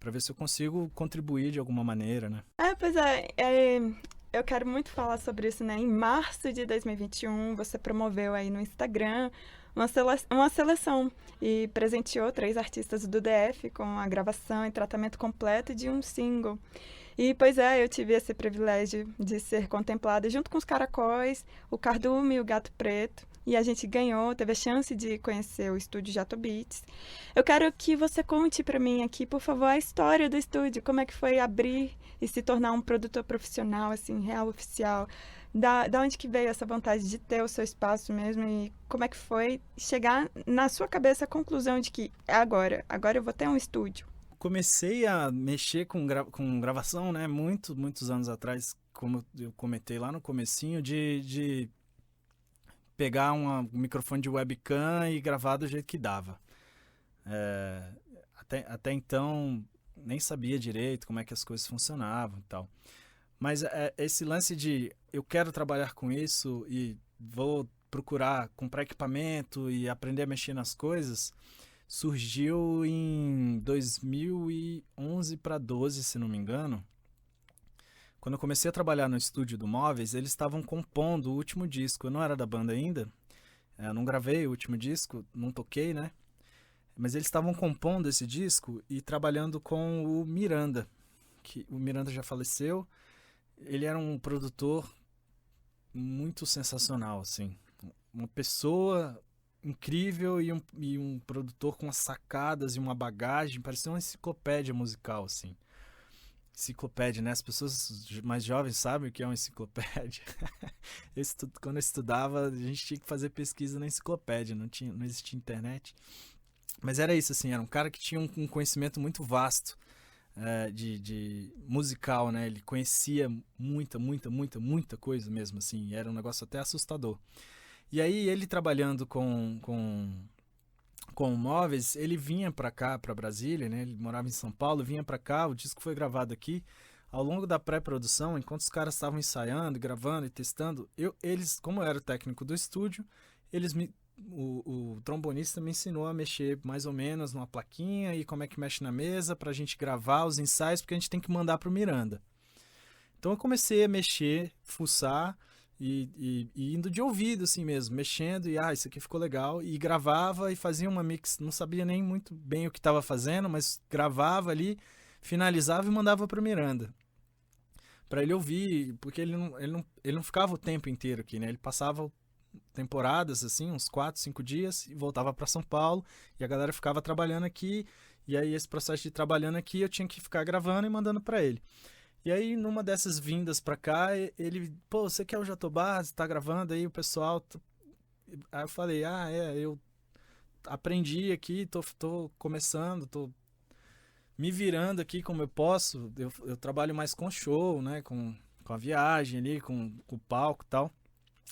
B: para ver se eu consigo contribuir de alguma maneira, né?
A: Pois eu quero muito falar sobre isso, né? Em março de 2021, você promoveu aí no Instagram uma seleção e presenteou 3 artistas do DF com a gravação e tratamento completo de um single. E, pois é, eu tive esse privilégio de ser contemplada junto com os Caracóis, o Cardume e o Gato Preto. E a gente ganhou, teve a chance de conhecer o estúdio Jatobits. Eu quero que você conte para mim aqui, por favor, a história do estúdio, como é que foi abrir e se tornar um produtor profissional, assim, real, oficial. Da onde que veio essa vontade de ter o seu espaço mesmo e como é que foi chegar na sua cabeça a conclusão de que é agora eu vou ter um estúdio.
B: Comecei a mexer com gravação, né, muitos anos atrás, como eu comentei lá no comecinho, de pegar um microfone de webcam e gravar do jeito que dava. Até então, nem sabia direito como é que as coisas funcionavam e tal. Mas esse lance de eu quero trabalhar com isso e vou procurar comprar equipamento e aprender a mexer nas coisas, surgiu em 2011 para 12, se não me engano. Quando eu comecei a trabalhar no estúdio do Móveis, eles estavam compondo o último disco. Eu não era da banda ainda, não gravei o último disco, não toquei, né? Mas eles estavam compondo esse disco e trabalhando com o Miranda, que o Miranda já faleceu. Ele era um produtor muito sensacional, assim. Uma pessoa incrível e um produtor com umas sacadas e uma bagagem, parecia uma enciclopédia musical, assim. Enciclopédia, né? As pessoas mais jovens sabem o que é uma enciclopédia. Quando eu estudava, a gente tinha que fazer pesquisa na enciclopédia, não existia internet. Mas era isso, assim, era um cara que tinha um conhecimento muito vasto de musical, né? Ele conhecia muita coisa mesmo, assim, era um negócio até assustador. E aí ele trabalhando com móveis, ele vinha pra cá, pra Brasília, né? Ele morava em São Paulo, vinha pra cá, o disco foi gravado aqui. Ao longo da pré-produção, enquanto os caras estavam ensaiando, gravando e testando, como eu era o técnico do estúdio, o trombonista me ensinou a mexer mais ou menos numa plaquinha e como é que mexe na mesa pra gente gravar os ensaios, porque a gente tem que mandar pro Miranda. Então eu comecei a mexer, fuçar e indo de ouvido assim mesmo, mexendo e isso aqui ficou legal, e gravava e fazia uma mix, não sabia nem muito bem o que estava fazendo, mas gravava ali, finalizava e mandava pro Miranda para ele ouvir, porque ele não ficava o tempo inteiro aqui, né? Ele passava temporadas assim, uns 4, 5 dias e voltava para São Paulo e a galera ficava trabalhando aqui, e aí esse processo de trabalhando aqui eu tinha que ficar gravando e mandando para ele. E aí, numa dessas vindas pra cá, ele, pô, você quer o Jatobá? Você tá gravando aí o pessoal? Aí eu falei, eu aprendi aqui, tô começando, tô me virando aqui como eu posso. Eu trabalho mais com show, né, com a viagem ali, com o palco e tal.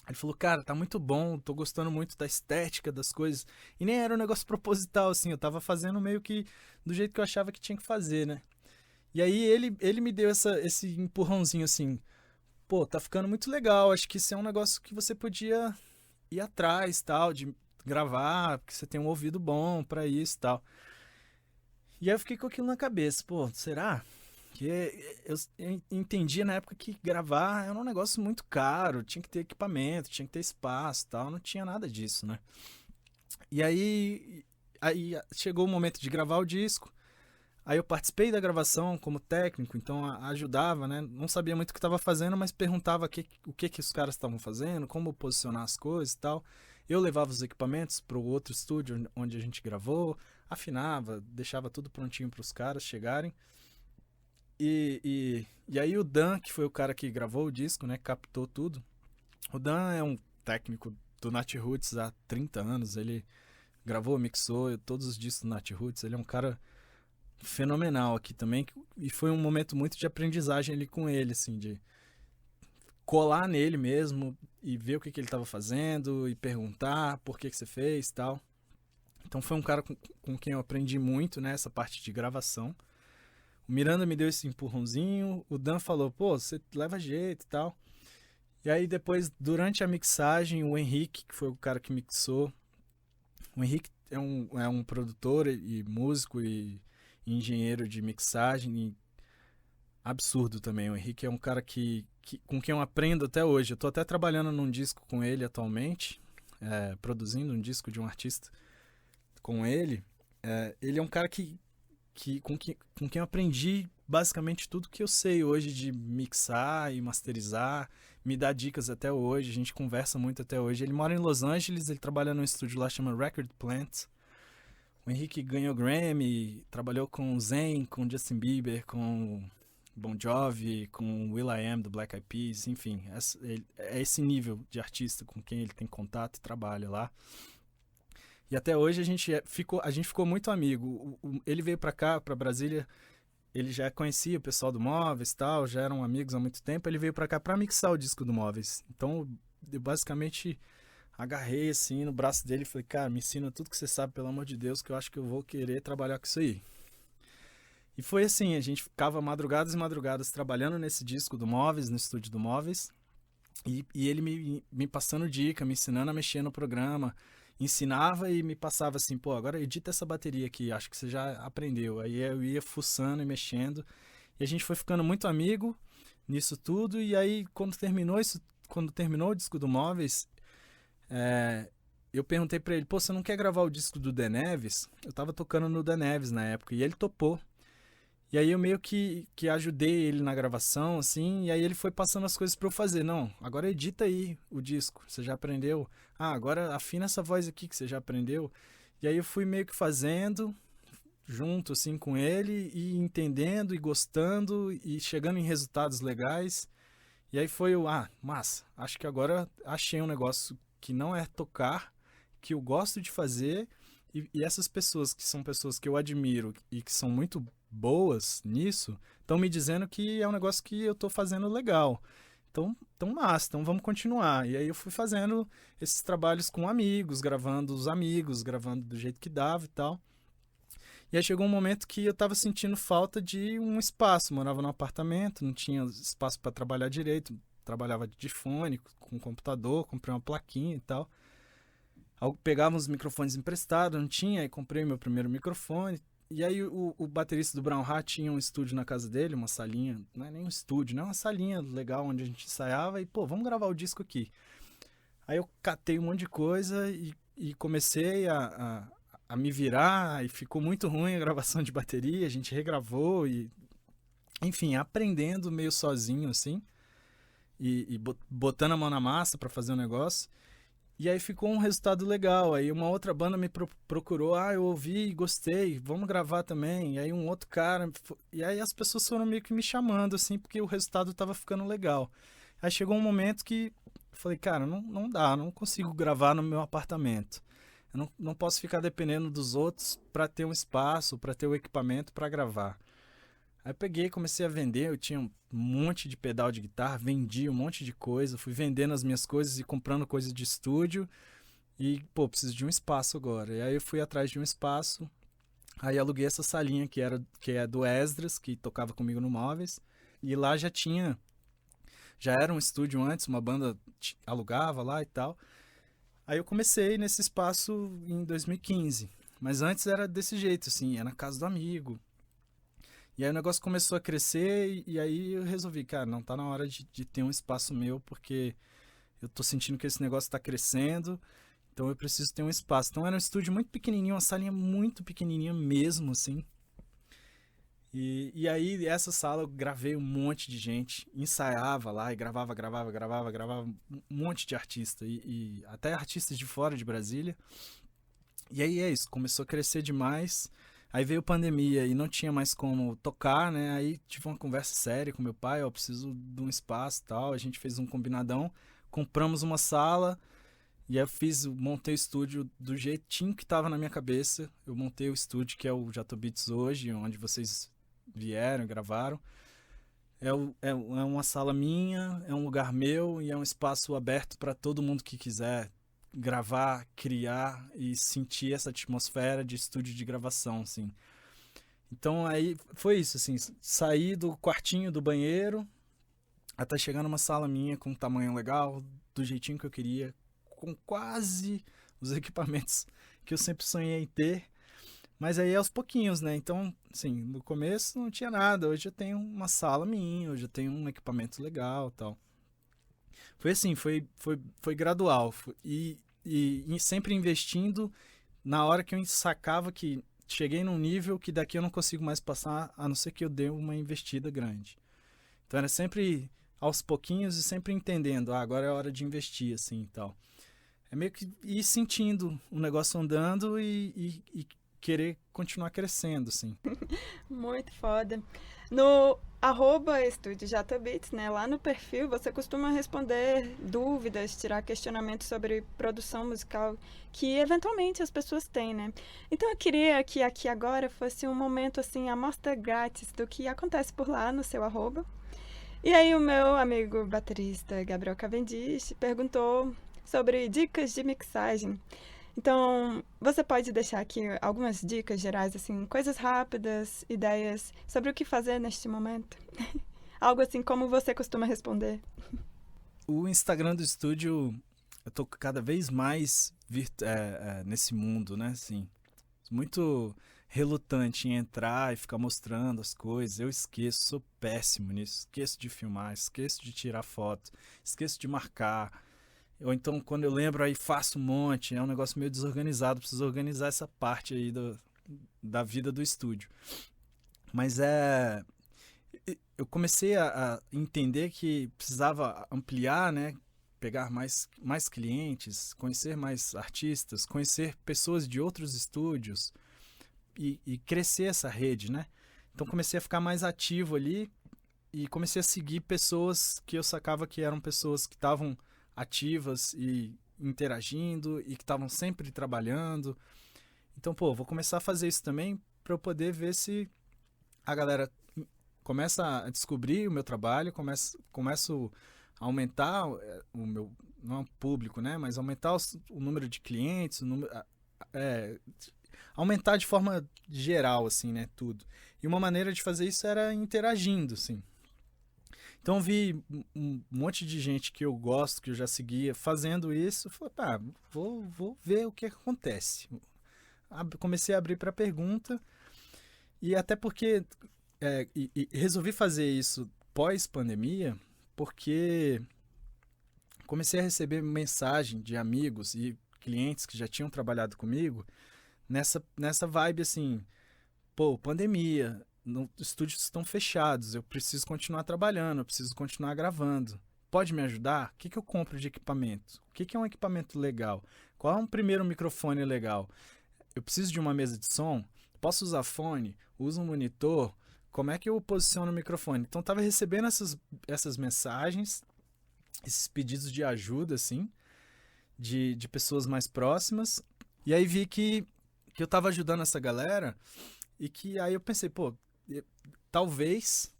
B: Ele falou, cara, tá muito bom, tô gostando muito da estética das coisas. E nem era um negócio proposital, assim, eu tava fazendo meio que do jeito que eu achava que tinha que fazer, né? E aí ele me deu esse empurrãozinho assim, pô, tá ficando muito legal, acho que isso é um negócio que você podia ir atrás, tal, de gravar, porque você tem um ouvido bom pra isso e tal. E aí eu fiquei com aquilo na cabeça, pô, será? Que eu entendi na época que gravar era um negócio muito caro, tinha que ter equipamento, tinha que ter espaço e tal, não tinha nada disso, né? E aí chegou o momento de gravar o disco. Aí eu participei da gravação como técnico, então ajudava, né? Não sabia muito o que estava fazendo, mas perguntava o que os caras estavam fazendo, como posicionar as coisas e tal. Eu levava os equipamentos para o outro estúdio onde a gente gravou, afinava, deixava tudo prontinho para os caras chegarem. E aí o Dan, que foi o cara que gravou o disco, né? Captou tudo. O Dan é um técnico do Nat Roots há 30 anos, ele gravou, mixou todos os discos do Nat Roots, ele é um cara fenomenal aqui também, e foi um momento muito de aprendizagem ali com ele, assim, de colar nele mesmo e ver o que ele estava fazendo e perguntar por que você fez e tal. Então foi um cara com quem eu aprendi muito, né, essa parte de gravação. O Miranda me deu esse empurrãozinho, o Dan falou, pô, você leva jeito e tal. E aí depois, durante a mixagem, o Henrique, que foi o cara que mixou, o Henrique é um produtor e músico e engenheiro de mixagem absurdo também. O Henrique é um cara com quem eu aprendo até hoje. Eu tô até trabalhando num disco com ele atualmente. produzindo um disco de um artista com ele. Ele é um cara com quem eu aprendi basicamente tudo que eu sei hoje de mixar e masterizar, me dá dicas até hoje, a gente conversa muito até hoje. Ele mora em Los Angeles, ele trabalha num estúdio lá, chama Record Plant. O Henrique ganhou Grammy, trabalhou com o Zayn, com o Justin Bieber, com Bon Jovi, com o will.i.am do Black Eyed Peas, enfim, é esse nível de artista com quem ele tem contato e trabalha lá. E até hoje a gente ficou muito amigo. Ele veio pra cá, pra Brasília, ele já conhecia o pessoal do Móveis e tal, já eram amigos há muito tempo. Ele veio pra cá pra mixar o disco do Móveis. Então, eu basicamente agarrei assim no braço dele e falei, cara, me ensina tudo que você sabe, pelo amor de Deus, que eu acho que eu vou querer trabalhar com isso aí. E foi assim, a gente ficava madrugadas e madrugadas trabalhando nesse disco do Móveis, no estúdio do Móveis. E ele me passando dica, me ensinando a mexer no programa. Ensinava e me passava assim, pô, agora edita essa bateria aqui, acho que você já aprendeu. Aí eu ia fuçando e mexendo. E a gente foi ficando muito amigo nisso tudo. E aí, quando terminou o disco do Móveis, eu perguntei pra ele, pô, você não quer gravar o disco do The Neves? Eu tava tocando no The Neves na época, e ele topou. E aí eu meio que ajudei ele na gravação, assim, e aí ele foi passando as coisas pra eu fazer. Não, agora edita aí o disco, você já aprendeu? Ah, agora afina essa voz aqui que você já aprendeu. E aí eu fui meio que fazendo, junto, assim, com ele, e entendendo, e gostando, e chegando em resultados legais. E aí foi massa, acho que agora achei um negócio que não é tocar, que eu gosto de fazer, e essas pessoas que são pessoas que eu admiro e que são muito boas nisso, estão me dizendo que é um negócio que eu tô fazendo legal. Então massa, então vamos continuar. E aí eu fui fazendo esses trabalhos com amigos, gravando os amigos, gravando do jeito que dava e tal. E aí chegou um momento que eu tava sentindo falta de um espaço. Morava num apartamento, não tinha espaço para trabalhar direito. Trabalhava de fone, com computador, comprei uma plaquinha e tal. Aí pegava uns microfones emprestados, não tinha, aí comprei meu primeiro microfone. E aí o baterista do Brown Hat tinha um estúdio na casa dele, uma salinha, não é nem um estúdio, não é uma salinha legal onde a gente ensaiava e, pô, vamos gravar o disco aqui. Aí eu catei um monte de coisa e comecei a me virar, e ficou muito ruim a gravação de bateria, a gente regravou e, enfim, aprendendo meio sozinho, assim, e botando a mão na massa para fazer o negócio. E aí ficou um resultado legal. Aí uma outra banda me procurou, eu ouvi e gostei, vamos gravar também. E aí um outro cara... E aí as pessoas foram meio que me chamando, assim, porque o resultado tava ficando legal. Aí chegou um momento que eu falei, cara, não dá, não consigo gravar no meu apartamento. Eu não posso ficar dependendo dos outros para ter um espaço, para ter o equipamento para gravar. Aí peguei, comecei a vender, eu tinha um monte de pedal de guitarra, vendi um monte de coisa, fui vendendo as minhas coisas e comprando coisas de estúdio e, pô, preciso de um espaço agora. E aí eu fui atrás de um espaço, aí aluguei essa salinha que é do Esdras, que tocava comigo no Móveis, e lá já era um estúdio antes, uma banda alugava lá e tal. Aí eu comecei nesse espaço em 2015, mas antes era desse jeito, assim, era na casa do amigo. E aí o negócio começou a crescer e aí eu resolvi, cara, não tá na hora de ter um espaço meu, porque eu tô sentindo que esse negócio tá crescendo, então eu preciso ter um espaço. Então era um estúdio muito pequenininho, uma salinha muito pequenininha mesmo, assim. E aí essa sala eu gravei um monte de gente, ensaiava lá e gravava um monte de artista, e até artistas de fora de Brasília. E aí é isso, começou a crescer demais. Aí veio pandemia e não tinha mais como tocar, né? Aí tive uma conversa séria com meu pai, eu preciso de um espaço e tal. A gente fez um combinadão, compramos uma sala e aí montei o estúdio do jeitinho que tava na minha cabeça. Eu montei o estúdio que é o Jatobits hoje, onde vocês vieram, gravaram. É uma sala minha, é um lugar meu e é um espaço aberto para todo mundo que quiser gravar, criar e sentir essa atmosfera de estúdio de gravação, assim. Então aí foi isso, assim, saí do quartinho do banheiro até chegar numa sala minha com um tamanho legal, do jeitinho que eu queria, com quase os equipamentos que eu sempre sonhei em ter, mas aí aos pouquinhos, né? Então, assim, no começo não tinha nada, hoje eu tenho uma sala minha, hoje eu tenho um equipamento legal, tal. Foi assim, foi gradual. E e sempre investindo na hora que eu sacava que cheguei num nível que daqui eu não consigo mais passar, a não ser que eu dê uma investida grande. Então era sempre aos pouquinhos e sempre entendendo, agora é hora de investir, assim, e tal. É meio que ir sentindo o negócio andando e querer continuar crescendo, assim.
A: Muito foda. No @EstúdioJatabits, né, lá no perfil, você costuma responder dúvidas, tirar questionamentos sobre produção musical que eventualmente as pessoas têm, né? Então eu queria que aqui agora fosse um momento, assim, amostra grátis do que acontece por lá no seu @. E aí o meu amigo baterista Gabriel Cavendish perguntou sobre dicas de mixagem. Então, você pode deixar aqui algumas dicas gerais, assim, coisas rápidas, ideias sobre o que fazer neste momento? Algo assim como você costuma responder.
B: O Instagram do estúdio, eu tô cada vez mais nesse mundo, né? Assim, muito relutante em entrar e ficar mostrando as coisas. Eu esqueço, sou péssimo nisso. Esqueço de filmar, esqueço de tirar foto, esqueço de marcar. Ou então, quando eu lembro, aí faço um monte. É um negócio meio desorganizado. Preciso organizar essa parte aí da vida do estúdio. Mas eu comecei a entender que precisava ampliar, né? Pegar mais clientes, conhecer mais artistas, conhecer pessoas de outros estúdios e crescer essa rede, né? Então comecei a ficar mais ativo ali e comecei a seguir pessoas que eu sacava que eram pessoas que estavam ativas e interagindo e que estavam sempre trabalhando. Então, vou começar a fazer isso também para eu poder ver se a galera começa a descobrir o meu trabalho, começo a aumentar o meu, não público, né, mas aumentar o número de clientes, aumentar de forma geral, assim, né, tudo. E uma maneira de fazer isso era interagindo, assim. Então eu vi um monte de gente que eu gosto, que eu já seguia, fazendo isso. Falei, vou ver o que acontece. Comecei a abrir para pergunta. E até porque resolvi fazer isso pós-pandemia, porque comecei a receber mensagem de amigos e clientes que já tinham trabalhado comigo nessa vibe assim, pandemia, os estúdios estão fechados, eu preciso continuar trabalhando, eu preciso continuar gravando. Pode me ajudar? O que eu compro de equipamento? O que é um equipamento legal? Qual é um primeiro microfone legal? Eu preciso de uma mesa de som? Posso usar fone? Uso um monitor? Como é que eu posiciono o microfone? Então, estava recebendo essas mensagens, esses pedidos de ajuda, assim, de pessoas mais próximas. E aí vi que eu estava ajudando essa galera e que aí eu pensei, talvez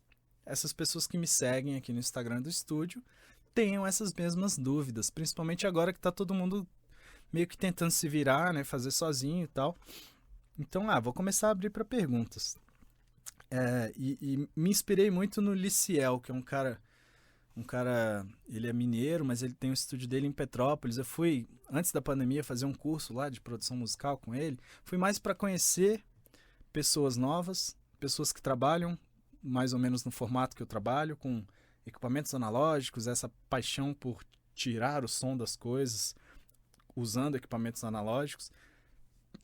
B: essas pessoas que me seguem aqui no Instagram do estúdio tenham essas mesmas dúvidas, principalmente agora que está todo mundo meio que tentando se virar, né, fazer sozinho e tal. Então, vou começar a abrir para perguntas. E me inspirei muito no Liciel, que é um cara, ele é mineiro, mas ele tem um estúdio dele em Petrópolis. Eu fui, antes da pandemia, fazer um curso lá de produção musical com ele. Fui mais para conhecer pessoas novas, pessoas que trabalham mais ou menos no formato que eu trabalho, com equipamentos analógicos, essa paixão por tirar o som das coisas, usando equipamentos analógicos.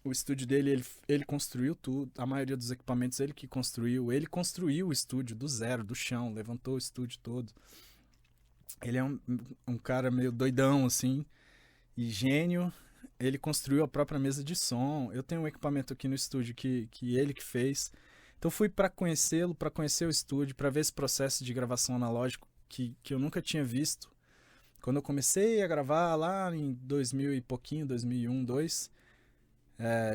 B: O estúdio dele, ele construiu tudo, a maioria dos equipamentos ele que construiu. Ele construiu o estúdio do zero, do chão, levantou o estúdio todo. Ele é um cara meio doidão, assim, e gênio. Ele construiu a própria mesa de som. Eu tenho um equipamento aqui no estúdio que ele que fez. Então fui para conhecê-lo, para conhecer o estúdio, para ver esse processo de gravação analógico que eu nunca tinha visto. Quando eu comecei a gravar lá em 2000 e pouquinho, 2001, 2002,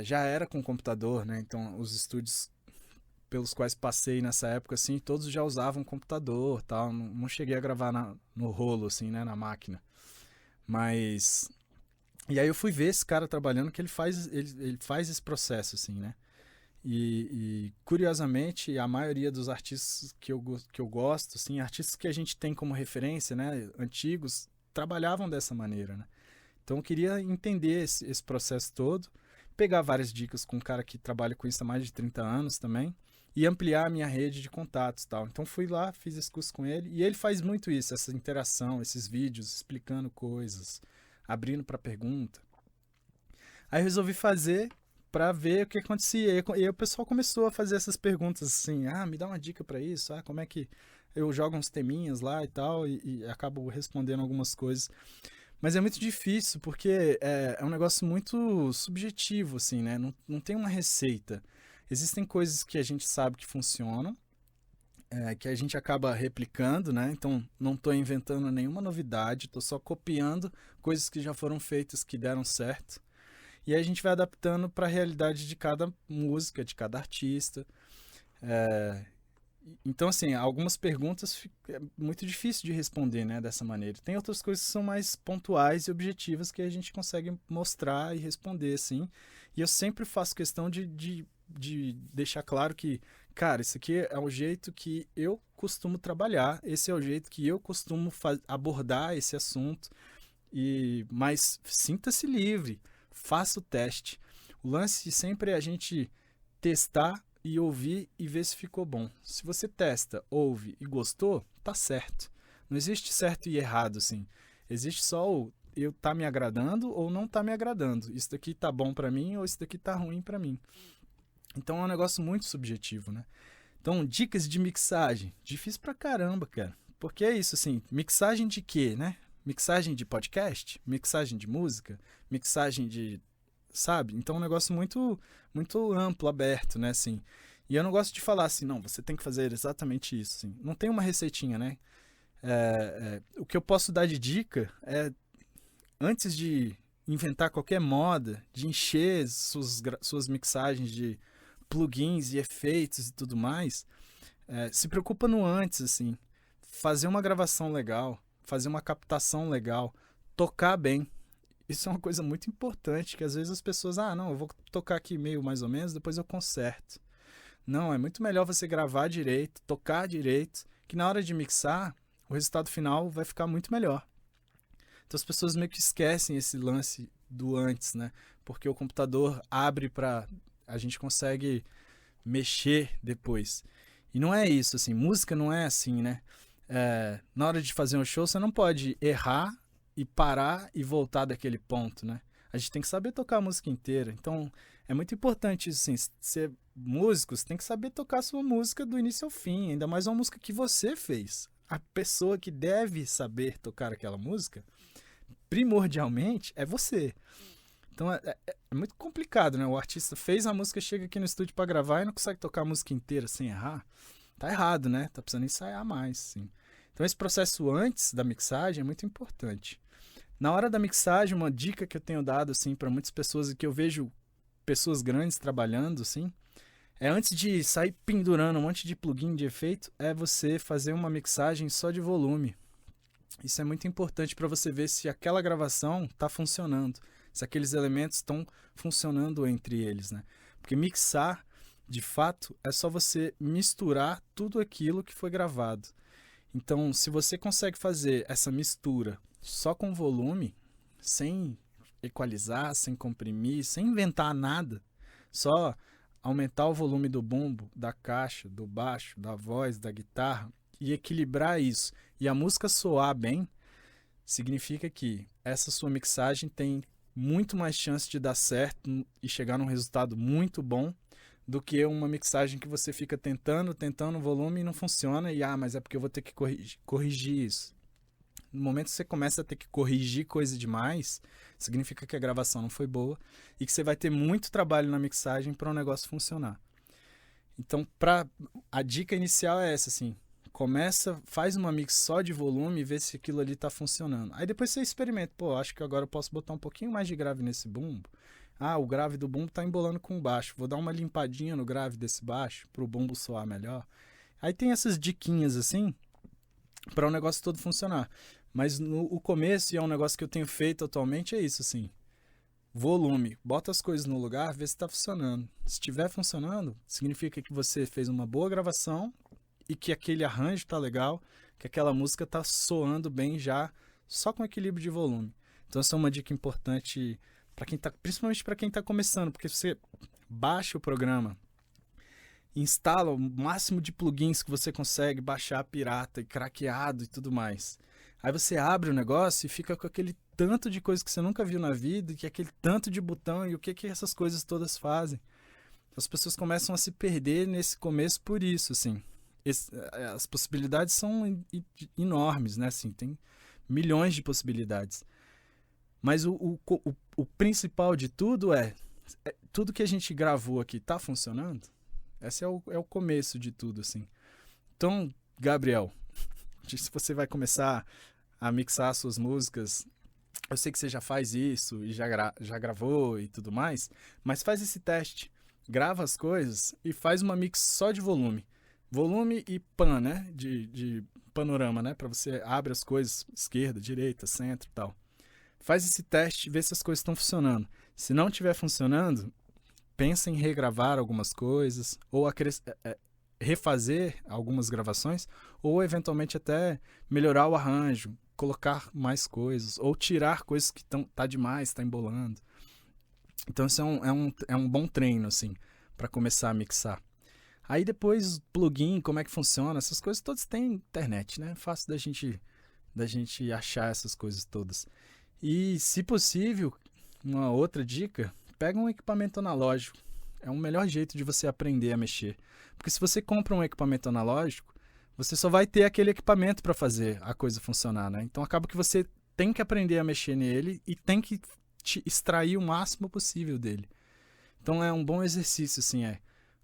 B: já era com computador, né? Então os estúdios pelos quais passei nessa época, assim, todos já usavam computador, tal. Não cheguei a gravar no rolo, assim, né? Na máquina. Mas... E aí eu fui ver esse cara trabalhando, que ele faz esse processo, assim, né? E curiosamente, a maioria dos artistas que eu gosto, assim, artistas que a gente tem como referência, né? Antigos, trabalhavam dessa maneira, né? Então eu queria entender esse processo todo, pegar várias dicas com um cara que trabalha com isso há mais de 30 anos também, e ampliar a minha rede de contatos e tal. Então fui lá, fiz esse curso com ele, e ele faz muito isso, essa interação, esses vídeos explicando coisas, abrindo para pergunta. Aí eu resolvi fazer pra ver o que acontecia. E aí o pessoal começou a fazer essas perguntas assim, me dá uma dica pra isso, como é que eu jogo uns teminhas lá e tal, e acabo respondendo algumas coisas. Mas é muito difícil, porque é um negócio muito subjetivo, assim, né? Não tem uma receita. Existem coisas que a gente sabe que funcionam, que a gente acaba replicando, né? Então, não estou inventando nenhuma novidade, estou só copiando coisas que já foram feitas, que deram certo. E aí a gente vai adaptando para a realidade de cada música, de cada artista. Então, assim, algumas perguntas é muito difícil de responder, né, dessa maneira. Tem outras coisas que são mais pontuais e objetivas que a gente consegue mostrar e responder, assim. E eu sempre faço questão de deixar claro que, cara, isso aqui é o jeito que eu costumo trabalhar, esse é o jeito que eu costumo abordar esse assunto. Mas sinta-se livre, faça o teste. O lance sempre é a gente testar e ouvir e ver se ficou bom. Se você testa, ouve e gostou, tá certo. Não existe certo e errado, assim. Existe só o eu tá me agradando ou não tá me agradando. Isso daqui tá bom pra mim ou isso daqui tá ruim pra mim. Então é um negócio muito subjetivo, né? Então, dicas de mixagem. Difícil pra caramba, cara. Porque é isso, assim, mixagem de quê, né? Mixagem de podcast? Mixagem de música? Mixagem de... Sabe? Então é um negócio muito, muito amplo, aberto, né, assim. E eu não gosto de falar assim, não, você tem que fazer exatamente isso, assim. Não tem uma receitinha, né? O que eu posso dar de dica é, antes de inventar qualquer moda, de encher suas mixagens de plugins e efeitos e tudo mais, se preocupa no antes, assim. Fazer uma gravação legal, fazer uma captação legal, tocar bem. Isso é uma coisa muito importante, que às vezes as pessoas, não, eu vou tocar aqui meio mais ou menos, depois eu conserto. Não, é muito melhor você gravar direito, tocar direito, que na hora de mixar, o resultado final vai ficar muito melhor. Então as pessoas meio que esquecem esse lance do antes, né? Porque o computador abre para a gente consegue mexer depois. E não é isso, assim, música não é assim, né? Na hora de fazer um show, você não pode errar e parar e voltar daquele ponto, né? A gente tem que saber tocar a música inteira. Então, é muito importante isso, assim, ser músico, você tem que saber tocar a sua música do início ao fim, ainda mais uma música que você fez. A pessoa que deve saber tocar aquela música, primordialmente, é você. Então, é muito complicado, né? O artista fez a música, chega aqui no estúdio pra gravar e não consegue tocar a música inteira sem errar. Tá errado, né? Tá precisando ensaiar mais, sim. Então, esse processo antes da mixagem é muito importante. Na hora da mixagem, uma dica que eu tenho dado, assim, para muitas pessoas e que eu vejo pessoas grandes trabalhando, assim, é antes de sair pendurando um monte de plugin de efeito, é você fazer uma mixagem só de volume. Isso é muito importante para você ver se aquela gravação está funcionando, se aqueles elementos estão funcionando entre eles, né? Porque mixar, de fato, é só você misturar tudo aquilo que foi gravado. Então, se você consegue fazer essa mistura só com volume, sem equalizar, sem comprimir, sem inventar nada, só aumentar o volume do bumbo, da caixa, do baixo, da voz, da guitarra e equilibrar isso e a música soar bem, significa que essa sua mixagem tem muito mais chance de dar certo e chegar num resultado muito bom do que uma mixagem que você fica tentando o volume e não funciona e mas é porque eu vou ter que corrigir isso. No momento que você começa a ter que corrigir coisa demais, significa que a gravação não foi boa e que você vai ter muito trabalho na mixagem para o negócio funcionar. Então, a dica inicial é essa, assim, faz uma mix só de volume e vê se aquilo ali está funcionando. Aí depois você experimenta, acho que agora eu posso botar um pouquinho mais de grave nesse bumbo. O grave do bumbo está embolando com o baixo, vou dar uma limpadinha no grave desse baixo para o bumbo soar melhor. Aí tem essas diquinhas assim, para o negócio todo funcionar. Mas o começo, e é um negócio que eu tenho feito atualmente, é isso, assim. Volume, bota as coisas no lugar, vê se está funcionando. Se estiver funcionando, significa que você fez uma boa gravação e que aquele arranjo está legal, que aquela música está soando bem já, só com equilíbrio de volume. Então essa é uma dica importante para quem tá, principalmente para quem está começando, porque você baixa o programa, instala o máximo de plugins que você consegue baixar pirata e craqueado e tudo mais. Aí você abre o negócio e fica com aquele tanto de coisa que você nunca viu na vida, que é aquele tanto de botão e o que essas coisas todas fazem. As pessoas começam a se perder nesse começo por isso, assim. As possibilidades são enormes, né? Assim, tem milhões de possibilidades. Mas o principal de tudo é tudo que a gente gravou aqui tá funcionando? Esse é o começo de tudo, assim. Então, Gabriel, se você vai começar a mixar suas músicas, eu sei que você já faz isso e já gravou e tudo mais, mas faz esse teste. Grava as coisas e faz uma mix só de volume. Volume e pan, né? De panorama, né? Para você abre as coisas, esquerda, direita, centro e tal. Faz esse teste e vê se as coisas estão funcionando. Se não estiver funcionando, pensa em regravar algumas coisas, ou refazer algumas gravações, ou eventualmente até melhorar o arranjo, colocar mais coisas, ou tirar coisas que tá demais, tá embolando. Então isso é um bom treino, assim, para começar a mixar. Aí depois, plugin, como é que funciona, essas coisas todas tem internet, né? Fácil da gente achar essas coisas todas. E, se possível, uma outra dica, pega um equipamento analógico. É o melhor jeito de você aprender a mexer. Porque se você compra um equipamento analógico, você só vai ter aquele equipamento para fazer a coisa funcionar, né? Então acaba que você tem que aprender a mexer nele e tem que extrair o máximo possível dele. Então é um bom exercício, assim,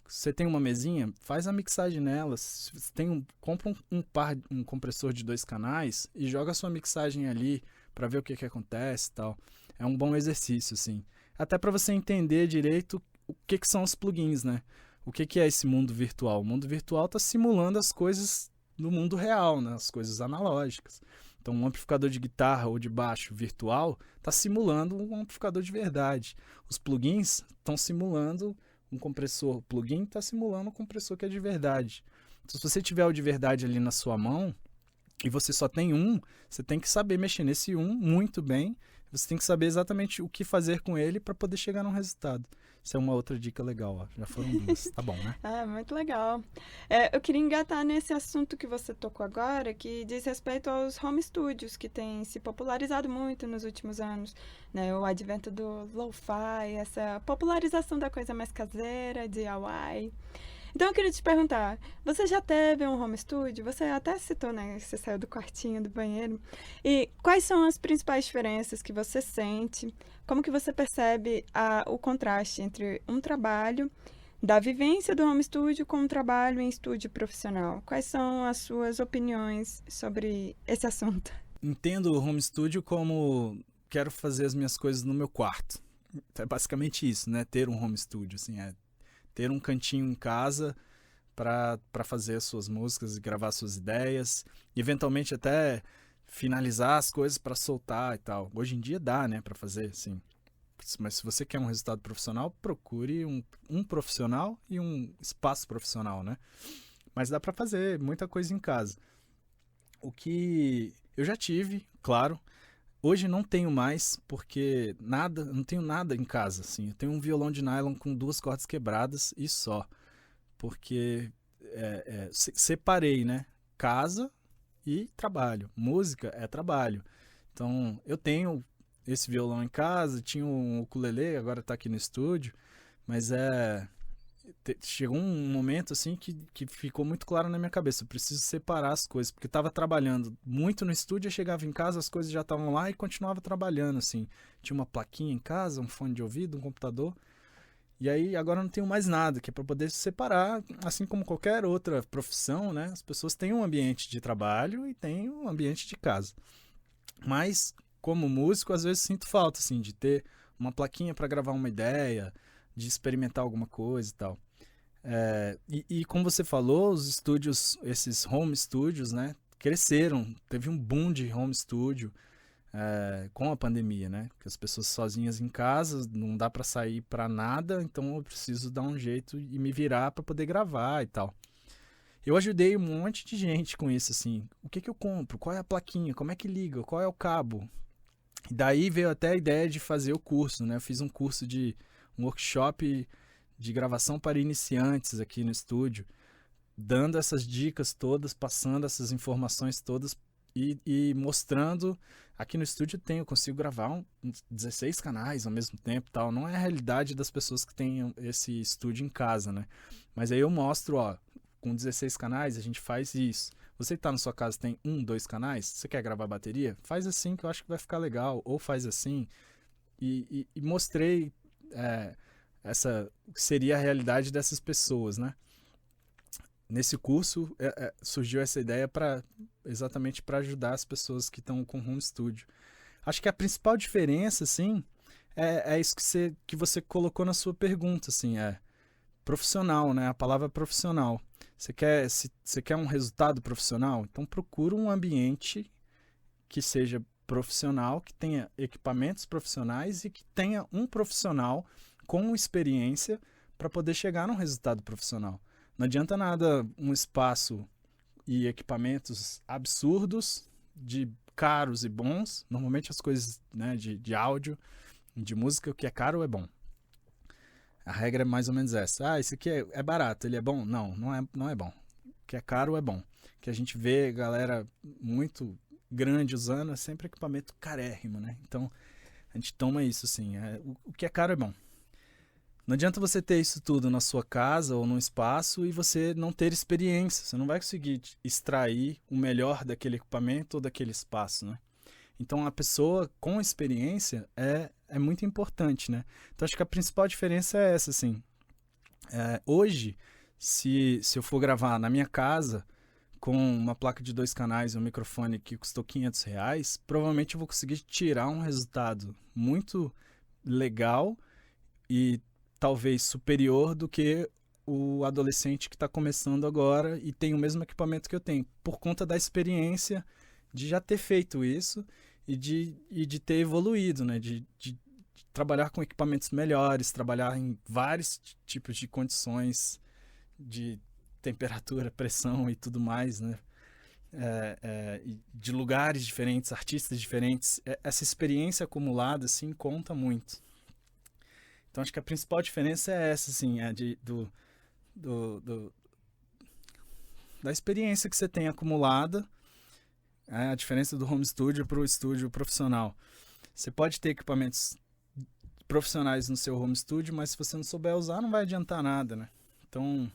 B: você tem uma mesinha, faz a mixagem nela. Compra um compressor de 2 canais e joga a sua mixagem ali para ver o que acontece e tal. É um bom exercício, assim. Até para você entender direito o que são os plugins, né? O que é esse mundo virtual? O mundo virtual está simulando as coisas do mundo real, né? As coisas analógicas. Então, um amplificador de guitarra ou de baixo virtual está simulando um amplificador de verdade. Os plugins estão simulando um compressor. O plugin está simulando um compressor que é de verdade. Então, se você tiver o de verdade ali na sua mão e você só tem um, você tem que saber mexer nesse um muito bem. Você tem que saber exatamente o que fazer com ele para poder chegar num resultado. Isso é uma outra dica legal, ó. Já foram 2, tá bom, né?
A: Muito legal. Eu queria engatar nesse assunto que você tocou agora, que diz respeito aos home studios, que têm se popularizado muito nos últimos anos, né? O advento do lo-fi, essa popularização da coisa mais caseira, DIY. Então eu queria te perguntar, você já teve um home studio? Você até citou, né, que você saiu do quartinho, do banheiro. E quais são as principais diferenças que você sente? Como que você percebe o contraste entre um trabalho da vivência do home studio com um trabalho em estúdio profissional? Quais são as suas opiniões sobre esse assunto?
B: Entendo o home studio como quero fazer as minhas coisas no meu quarto. É basicamente isso, né? Ter um home studio, assim, ter um cantinho em casa para fazer as suas músicas e gravar suas ideias, e eventualmente até finalizar as coisas para soltar e tal. Hoje em dia dá, né, para fazer, assim. Mas se você quer um resultado profissional, procure um profissional e um espaço profissional, né? Mas dá para fazer muita coisa em casa. O que eu já tive, claro. Hoje não tenho mais, porque não tenho nada em casa, assim. Eu tenho um violão de nylon com 2 cordas quebradas e só. Porque separei, né? Casa e trabalho. Música é trabalho. Então, eu tenho esse violão em casa, tinha um ukulele, agora tá aqui no estúdio, mas chegou um momento assim que ficou muito claro na minha cabeça, eu preciso separar as coisas, porque estava trabalhando muito no estúdio, eu chegava em casa, as coisas já estavam lá e continuava trabalhando, assim. Tinha uma plaquinha em casa, um fone de ouvido, um computador, e aí agora não tenho mais nada, que é para poder separar, assim como qualquer outra profissão, né? As pessoas têm um ambiente de trabalho e têm um ambiente de casa. Mas, como músico, às vezes sinto falta, assim, de ter uma plaquinha para gravar uma ideia, de experimentar alguma coisa e tal. E como você falou, os estúdios, esses home studios, né, cresceram. Teve um boom de home studio com a pandemia, né? Porque as pessoas sozinhas em casa, não dá para sair para nada, então eu preciso dar um jeito e me virar para poder gravar e tal. Eu ajudei um monte de gente com isso, assim. O que eu compro? Qual é a plaquinha? Como é que liga? Qual é o cabo? E daí veio até a ideia de fazer o curso, né? Eu fiz um workshop de gravação para iniciantes aqui no estúdio, dando essas dicas todas, passando essas informações todas e mostrando. Aqui no estúdio eu consigo gravar uns 16 canais ao mesmo tempo, tal. Não é a realidade das pessoas que têm esse estúdio em casa, né? Mas aí eu mostro, ó, com 16 canais a gente faz isso. Você que tá na sua casa tem 1, 2 canais, você quer gravar bateria? Faz assim que eu acho que vai ficar legal, ou faz assim. E mostrei essa seria a realidade dessas pessoas, né? Nesse curso surgiu essa ideia exatamente para ajudar as pessoas que estão com home studio. Acho que a principal diferença, assim, é isso que você colocou na sua pergunta, assim, profissional, né? A palavra profissional. Você quer um resultado profissional? Então procura um ambiente que seja profissional, que tenha equipamentos profissionais e que tenha um profissional com experiência para poder chegar num resultado profissional. Não adianta nada um espaço e equipamentos absurdos, de caros e bons. Normalmente as coisas, né, de áudio, de música, o que é caro é bom. A regra é mais ou menos essa. Esse aqui é barato, ele é bom? Não é bom. O que é caro é bom. O que a gente vê galera muito grande usando é sempre equipamento carérrimo, né? Então a gente toma isso assim. O que é caro é bom. Não adianta você ter isso tudo na sua casa ou num espaço e você não ter experiência. Você não vai conseguir extrair o melhor daquele equipamento ou daquele espaço, né? Então, a pessoa com experiência é muito importante, né? Então, acho que a principal diferença é essa, assim. Hoje, se eu for gravar na minha casa com uma placa de 2 canais e um microfone que custou R$500, provavelmente eu vou conseguir tirar um resultado muito legal e talvez superior do que o adolescente que está começando agora e tem o mesmo equipamento que eu tenho, por conta da experiência de já ter feito isso e de ter evoluído, né? De trabalhar com equipamentos melhores, trabalhar em vários tipos de condições de temperatura, pressão e tudo mais, né? De lugares diferentes, artistas diferentes. Essa experiência acumulada, assim, conta muito. Então, acho que a principal diferença é essa, assim, da experiência que você tem acumulada, a diferença do home studio para o estúdio profissional. Você pode ter equipamentos profissionais no seu home studio, mas se você não souber usar, não vai adiantar nada, né? Então,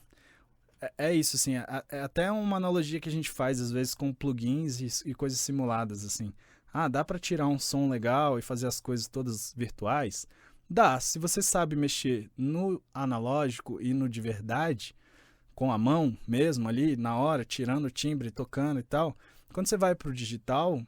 B: é isso, assim, é até uma analogia que a gente faz, às vezes, com plugins e coisas simuladas, assim. Dá para tirar um som legal e fazer as coisas todas virtuais? Dá, se você sabe mexer no analógico e no de verdade, com a mão mesmo ali, na hora, tirando o timbre, tocando e tal, quando você vai para o digital,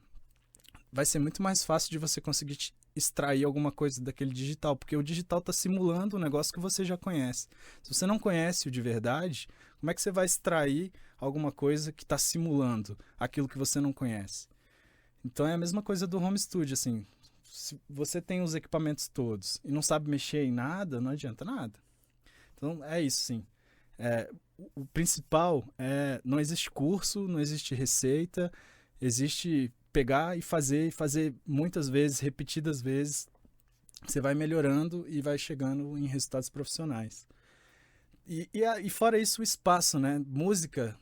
B: vai ser muito mais fácil de você conseguir extrair alguma coisa daquele digital, porque o digital está simulando um negócio que você já conhece. Se você não conhece o de verdade, como é que você vai extrair alguma coisa que está simulando aquilo que você não conhece? Então é a mesma coisa do home studio, assim. Se você tem os equipamentos todos e não sabe mexer em nada, não adianta nada. Então é isso, sim. O principal não existe curso, não existe receita, existe pegar e fazer muitas vezes, repetidas vezes. Você vai melhorando e vai chegando em resultados profissionais. E fora isso, o espaço, né? Música,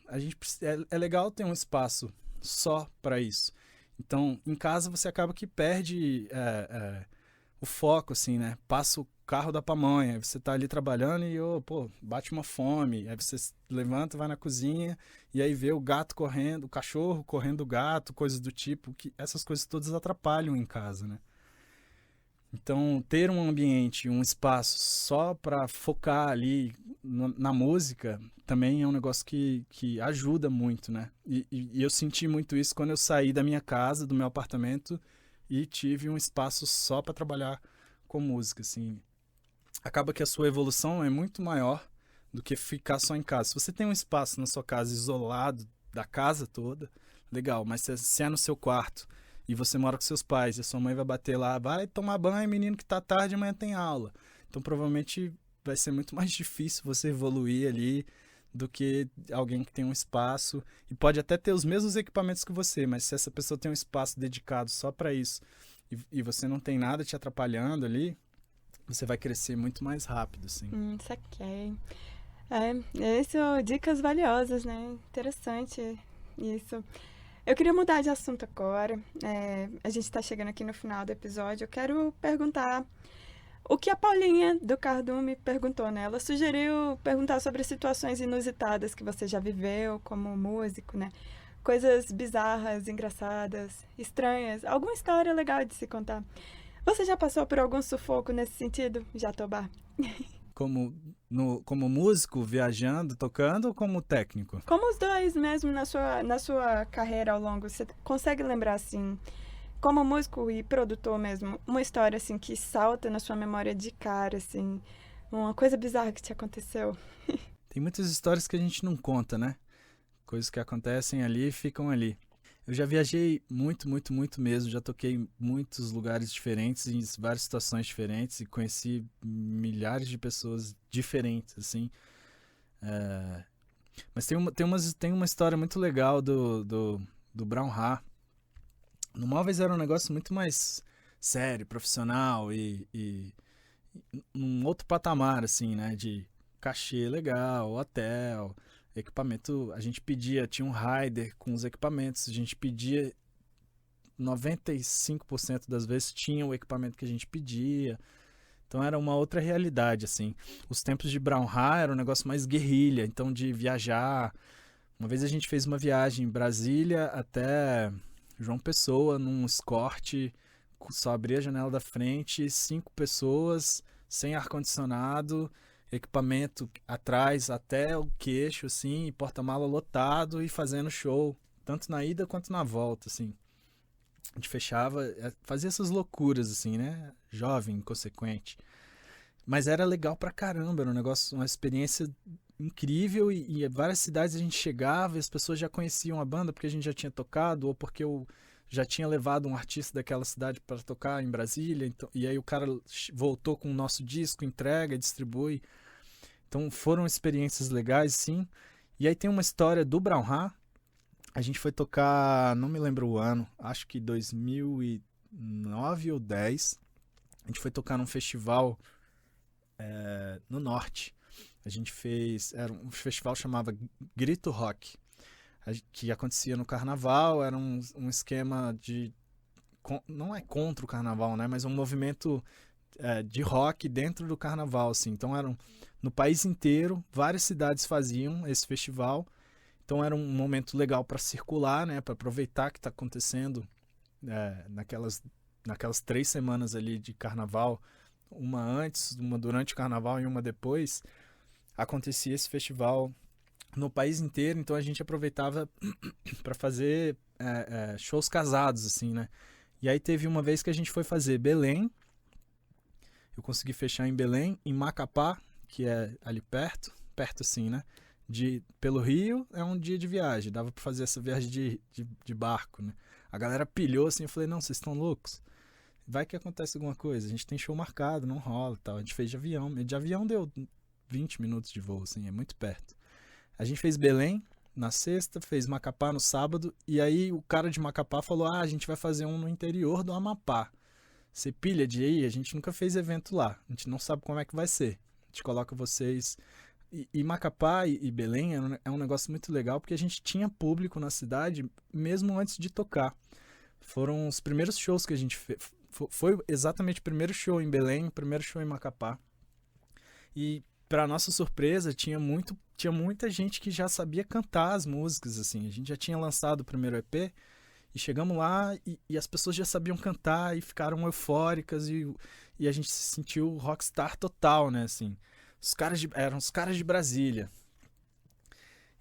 B: é legal ter um espaço só para isso. Então, em casa você acaba que perde o foco, assim, né? Passa o carro da pamonha, você tá ali trabalhando e, bate uma fome. Aí você levanta, vai na cozinha e aí vê o gato correndo, o cachorro correndo o gato, coisas do tipo, que essas coisas todas atrapalham em casa, né? Então, ter um ambiente, um espaço só para focar ali na música também é um negócio que ajuda muito, né? E eu senti muito isso quando eu saí da minha casa, do meu apartamento, e tive um espaço só para trabalhar com música, assim. Acaba que a sua evolução é muito maior do que ficar só em casa. Se você tem um espaço na sua casa isolado da casa toda, legal, mas se é no seu quarto e você mora com seus pais e a sua mãe vai bater lá, vai tomar banho, menino, que tá tarde, amanhã tem aula. Então provavelmente vai ser muito mais difícil você evoluir ali do que alguém que tem um espaço e pode até ter os mesmos equipamentos que você, mas se essa pessoa tem um espaço dedicado só para isso e você não tem nada te atrapalhando ali, você vai crescer muito mais rápido, assim.
A: Saquei. Isso, dicas valiosas, né? Interessante isso. Eu queria mudar de assunto agora. A gente está chegando aqui no final do episódio. Eu quero perguntar o que a Paulinha do Cardume perguntou, né? Ela sugeriu perguntar sobre situações inusitadas que você já viveu como músico, né? Coisas bizarras, engraçadas, estranhas. Alguma história legal de se contar. Você já passou por algum sufoco nesse sentido, Jatobá?
B: Como músico, viajando, tocando ou como técnico?
A: Como os dois mesmo na sua carreira ao longo, você consegue lembrar, assim, como músico e produtor mesmo, uma história, assim, que salta na sua memória de cara, assim, uma coisa bizarra que te aconteceu?
B: Tem muitas histórias que a gente não conta, né? Coisas que acontecem ali e ficam ali. Eu já viajei muito, muito, muito mesmo. Já toquei em muitos lugares diferentes, em várias situações diferentes e conheci milhares de pessoas diferentes, assim. Mas tem uma história muito legal do Brown Ha. No Móveis era um negócio muito mais sério, profissional e num outro patamar, assim, né? De cachê legal, hotel, equipamento. A gente pedia, tinha um rider com os equipamentos, a gente pedia 95% das vezes tinha o equipamento que a gente pedia. Então era uma outra realidade, assim. Os tempos de Brown Ha era um negócio mais guerrilha, então de viajar. Uma vez a gente fez uma viagem em Brasília até João Pessoa, num escorte, só abria a janela da frente, 5 pessoas, sem ar-condicionado, equipamento atrás até o queixo, assim, e porta-mala lotado e fazendo show, tanto na ida quanto na volta, assim. A gente fechava, fazia essas loucuras, assim, né? Jovem, inconsequente. Mas era legal pra caramba, era um negócio, uma experiência incrível e várias cidades a gente chegava e as pessoas já conheciam a banda porque a gente já tinha tocado ou porque eu já tinha levado um artista daquela cidade para tocar em Brasília, então, e aí o cara voltou com o nosso disco, entrega, distribui. Então foram experiências legais, sim. E aí tem uma história do Brown Ha. A gente foi tocar, não me lembro o ano, acho que 2009 ou 10. A gente foi tocar num festival no norte. A gente fez, era um festival chamava Grito Rock, que acontecia no carnaval, era um esquema de, não é contra o carnaval, né, mas um movimento de rock dentro do carnaval, assim. Então eram, no país inteiro, várias cidades faziam esse festival, então era um momento legal para circular, né, para aproveitar que está acontecendo naquelas 3 semanas ali de carnaval, uma antes, uma durante o carnaval e uma depois, acontecia esse festival no país inteiro, então a gente aproveitava para fazer shows casados, assim, né? E aí teve uma vez que a gente foi fazer Belém, eu consegui fechar em Belém, em Macapá, que é ali perto assim, né? Pelo Rio é um dia de viagem, dava para fazer essa viagem de barco, né? A galera pilhou assim, eu falei, não, vocês estão loucos? Vai que acontece alguma coisa, a gente tem show marcado, não rola e tal. A gente fez de avião deu 20 minutos de voo, assim, é muito perto. A gente fez Belém na sexta, fez Macapá no sábado, e aí o cara de Macapá falou, a gente vai fazer um no interior do Amapá. Você pilha de aí? A gente nunca fez evento lá, a gente não sabe como é que vai ser. A gente coloca vocês... E Macapá e Belém é um negócio muito legal, porque a gente tinha público na cidade mesmo antes de tocar. Foram os primeiros shows que a gente fez. Foi exatamente o primeiro show em Belém, o primeiro show em Macapá. E, para nossa surpresa, tinha muita gente que já sabia cantar as músicas, assim. A gente já tinha lançado o primeiro EP e chegamos lá e as pessoas já sabiam cantar e ficaram eufóricas e a gente se sentiu rockstar total, né, assim. Eram os caras de Brasília.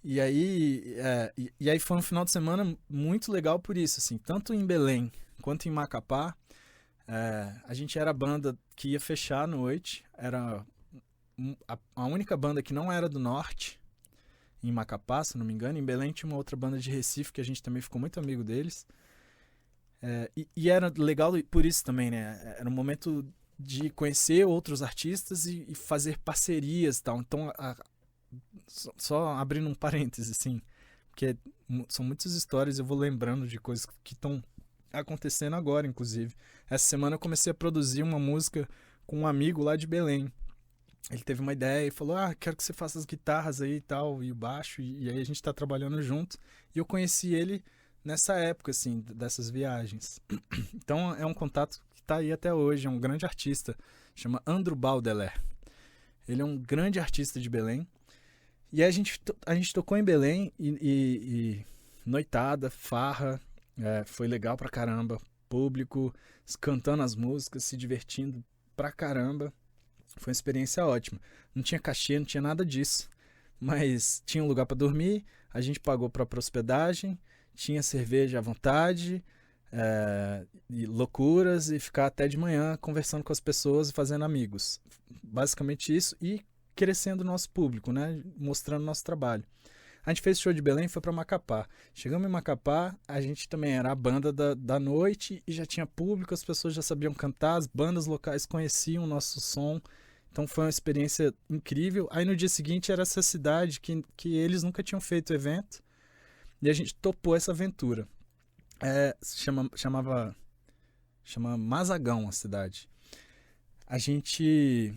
B: E aí foi um final de semana muito legal por isso, assim. Tanto em Belém quanto em Macapá, a gente era a banda que ia fechar a noite. Era a única banda que não era do norte, em Macapá, se não me engano. Em Belém tinha uma outra banda de Recife, que a gente também ficou muito amigo deles. E era legal por isso também, né? Era um momento de conhecer outros artistas e fazer parcerias e tal. Então, só abrindo um parêntese, assim, porque são muitas histórias, eu vou lembrando de coisas que estão acontecendo agora, inclusive. Essa semana eu comecei a produzir uma música com um amigo lá de Belém. Ele teve uma ideia e falou, quero que você faça as guitarras aí e tal, e o baixo, e aí a gente tá trabalhando junto. E eu conheci ele nessa época, assim, dessas viagens. Então é um contato que está aí até hoje, é um grande artista, chama Andrew Baudelaire. Ele é um grande artista de Belém. E aí a gente tocou em Belém e noitada, farra, foi legal pra caramba. Público, cantando as músicas, se divertindo pra caramba. Foi uma experiência ótima. Não tinha cachê, não tinha nada disso. Mas tinha um lugar pra dormir, a gente pagou pra hospedagem, tinha cerveja à vontade, e loucuras, e ficar até de manhã conversando com as pessoas e fazendo amigos. Basicamente isso, e crescendo o nosso público, né? Mostrando nosso trabalho. A gente fez show de Belém e foi para Macapá. Chegamos em Macapá, a gente também era a banda da noite e já tinha público, as pessoas já sabiam cantar, as bandas locais conheciam o nosso som. Então foi uma experiência incrível. Aí no dia seguinte era essa cidade que eles nunca tinham feito evento e a gente topou essa aventura. Chama Mazagão a cidade. A gente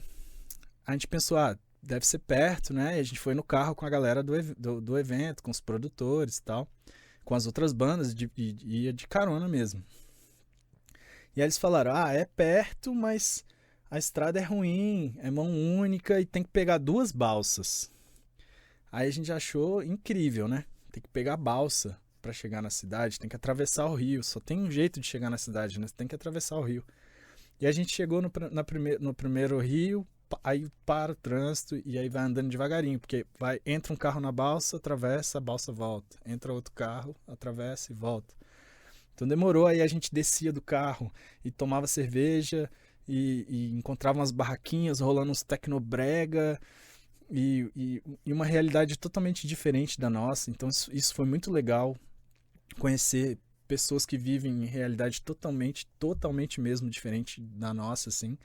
B: pensou, deve ser perto, né? E a gente foi no carro com a galera do evento, com os produtores e tal, com as outras bandas, ia de carona mesmo. E aí eles falaram, é perto, mas a estrada é ruim, é mão única e tem que pegar 2 balsas. Aí a gente achou incrível, né? Tem que pegar balsa para chegar na cidade, tem que atravessar o rio, só tem um jeito de chegar na cidade, né? Você tem que atravessar o rio. E a gente chegou no primeiro rio, aí para o trânsito e aí vai andando devagarinho, porque entra um carro na balsa, atravessa, a balsa volta. Entra outro carro, atravessa e volta. Então demorou, aí a gente descia do carro e tomava cerveja e encontrava umas barraquinhas rolando uns tecnobrega e uma realidade totalmente diferente da nossa. Então isso foi muito legal, conhecer pessoas que vivem em realidade totalmente mesmo diferente da nossa, assim.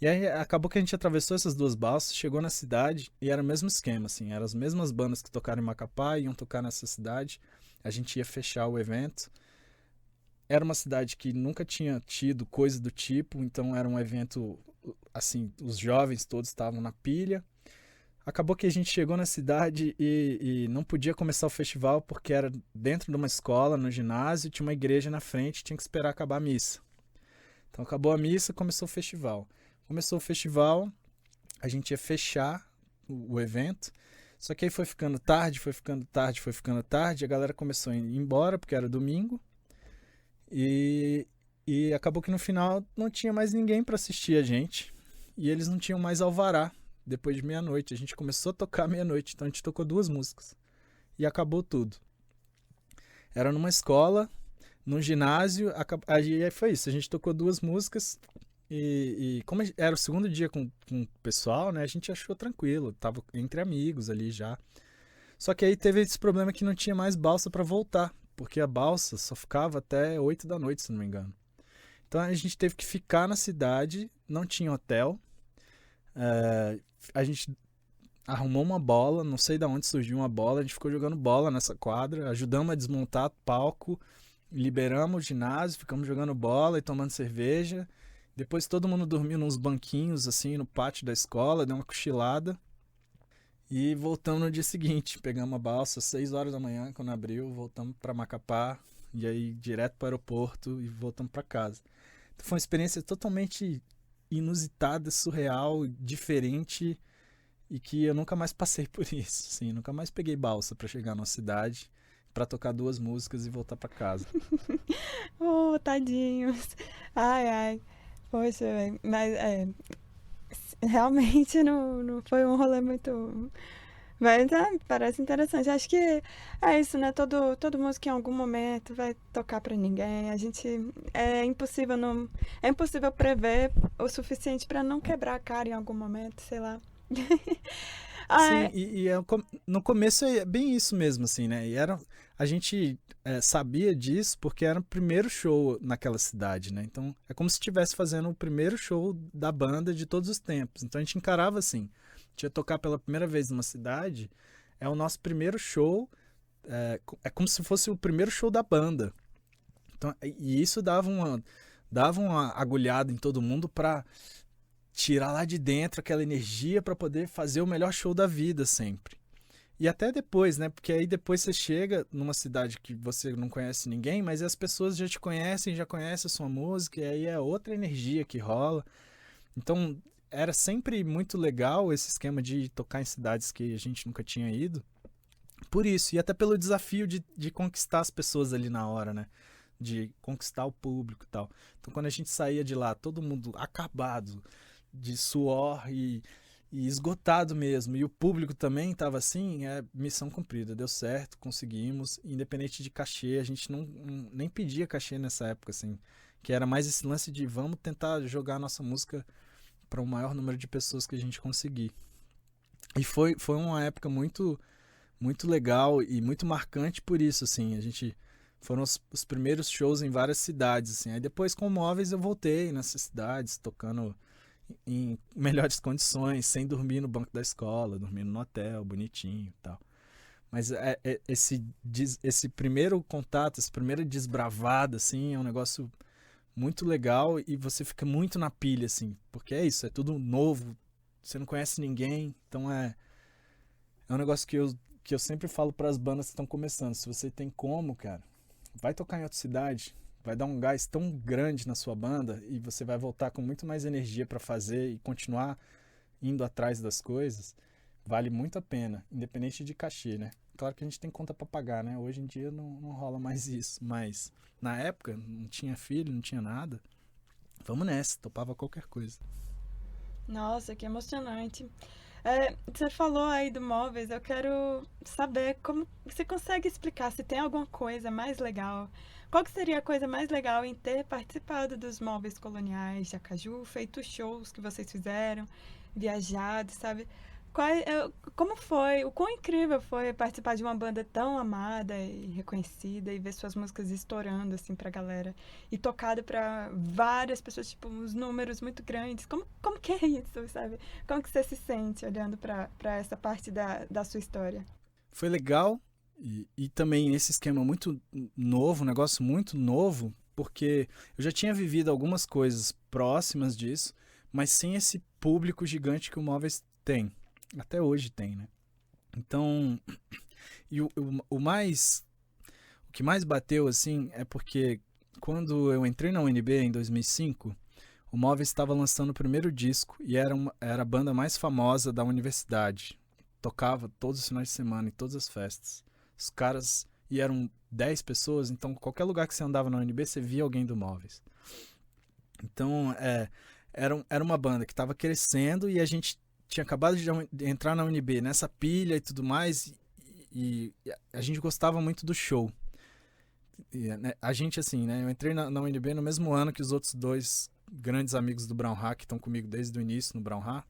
B: E aí acabou que a gente atravessou essas 2 balsas, chegou na cidade e era o mesmo esquema, assim, eram as mesmas bandas que tocaram em Macapá, iam tocar nessa cidade, a gente ia fechar o evento. Era uma cidade que nunca tinha tido coisa do tipo, então era um evento, assim, os jovens todos estavam na pilha. Acabou que a gente chegou na cidade e não podia começar o festival porque era dentro de uma escola, no ginásio, tinha uma igreja na frente, tinha que esperar acabar a missa. Então acabou a missa, começou o festival. Começou o festival, a gente ia fechar o evento, só que aí foi ficando tarde, a galera começou a ir embora, porque era domingo, e acabou que no final não tinha mais ninguém para assistir a gente, e eles não tinham mais alvará depois de meia-noite. A gente começou a tocar meia-noite, então a gente tocou 2 músicas, e acabou tudo. Era numa escola, num ginásio, aí foi isso, a gente tocou 2 músicas. E como era o segundo dia com o pessoal, né, a gente achou tranquilo, tava entre amigos ali já. Só que aí teve esse problema que não tinha mais balsa para voltar, porque a balsa só ficava até 8 da noite, se não me engano. Então a gente teve que ficar na cidade, não tinha hotel. A gente arrumou uma bola, não sei de onde surgiu uma bola, a gente ficou jogando bola nessa quadra, ajudamos a desmontar o palco, liberamos o ginásio, ficamos jogando bola e tomando cerveja. Depois todo mundo dormiu nos banquinhos, assim, no pátio da escola, deu uma cochilada. E voltamos no dia seguinte. Pegamos a balsa às 6 horas da manhã, quando abriu, voltamos para Macapá. E aí, direto para o aeroporto e voltamos para casa. Então, foi uma experiência totalmente inusitada, surreal, diferente. E que eu nunca mais passei por isso, assim. Nunca mais peguei balsa para chegar na cidade, para tocar 2 músicas e voltar para casa.
A: Oh, tadinhos. Ai. Poxa, mas realmente não foi um rolê muito... Mas parece interessante. Acho que é isso, né? Todo músico em algum momento vai tocar pra ninguém. É impossível prever o suficiente pra não quebrar a cara em algum momento, sei lá.
B: Sim, no começo é bem isso mesmo, assim, né? E a gente sabia disso porque era o primeiro show naquela cidade, né? Então é como se estivesse fazendo o primeiro show da banda de todos os tempos. Então a gente encarava assim, a gente ia tocar pela primeira vez numa cidade, é o nosso primeiro show, é como se fosse o primeiro show da banda. Então, e isso dava uma agulhada em todo mundo pra tirar lá de dentro aquela energia para poder fazer o melhor show da vida sempre. E até depois, né? Porque aí depois você chega numa cidade que você não conhece ninguém, mas as pessoas já te conhecem, já conhecem a sua música, e aí é outra energia que rola. Então, era sempre muito legal esse esquema de tocar em cidades que a gente nunca tinha ido. Por isso, e até pelo desafio de conquistar as pessoas ali na hora, né? De conquistar o público e tal. Então, quando a gente saía de lá, todo mundo acabado, de suor e esgotado mesmo, e o público também estava assim, é missão cumprida, deu certo, conseguimos, independente de cachê, a gente nem pedia cachê nessa época, assim, que era mais esse lance de vamos tentar jogar a nossa música para o maior número de pessoas que a gente conseguir. E foi uma época muito muito legal e muito marcante por isso, assim, a gente foram os primeiros shows em várias cidades, assim, aí depois com móveis eu voltei nessas cidades, tocando em melhores condições, sem dormir no banco da escola, dormindo no hotel, bonitinho e tal. Mas esse primeiro contato, essa primeira desbravada, assim, é um negócio muito legal e você fica muito na pilha, assim, porque é isso, é tudo novo, você não conhece ninguém, então é um negócio que eu sempre falo para as bandas que estão começando, se você tem como, cara, vai tocar em outra cidade, vai dar um gás tão grande na sua banda e você vai voltar com muito mais energia para fazer e continuar indo atrás das coisas, vale muito a pena, independente de cachê, né? Claro que a gente tem conta para pagar, né? Hoje em dia não rola mais isso, mas na época não tinha filho, não tinha nada. Vamos nessa, topava qualquer coisa.
A: Nossa, que emocionante. Você falou aí do móveis, eu quero saber como você consegue explicar se tem alguma coisa mais legal. Qual que seria a coisa mais legal em ter participado dos móveis coloniais de Acaju, feito os shows que vocês fizeram, viajado, sabe? Como foi, o quão incrível foi participar de uma banda tão amada e reconhecida e ver suas músicas estourando assim pra galera e tocado pra várias pessoas, tipo, uns números muito grandes. Como que é isso, sabe? Como que você se sente olhando pra essa parte da sua história?
B: Foi legal e também esse esquema muito novo, um negócio muito novo, porque eu já tinha vivido algumas coisas próximas disso, mas sem esse público gigante que o Móveis tem. Até hoje tem, né? Então, e o que mais bateu, assim, é porque quando eu entrei na UNB em 2005, o Móveis estava lançando o primeiro disco e era a banda mais famosa da universidade. Tocava todos os finais de semana, em todas as festas. Os caras, e eram 10 pessoas, então qualquer lugar que você andava na UNB, você via alguém do Móveis. Então, era uma banda que estava crescendo e a gente tinha acabado de entrar na UNB nessa pilha e tudo mais, e a gente gostava muito do show. E, né, a gente, assim, né? Eu entrei na UNB no mesmo ano que os outros dois grandes amigos do Brown Ha, que estão comigo desde o início no Brown Ha.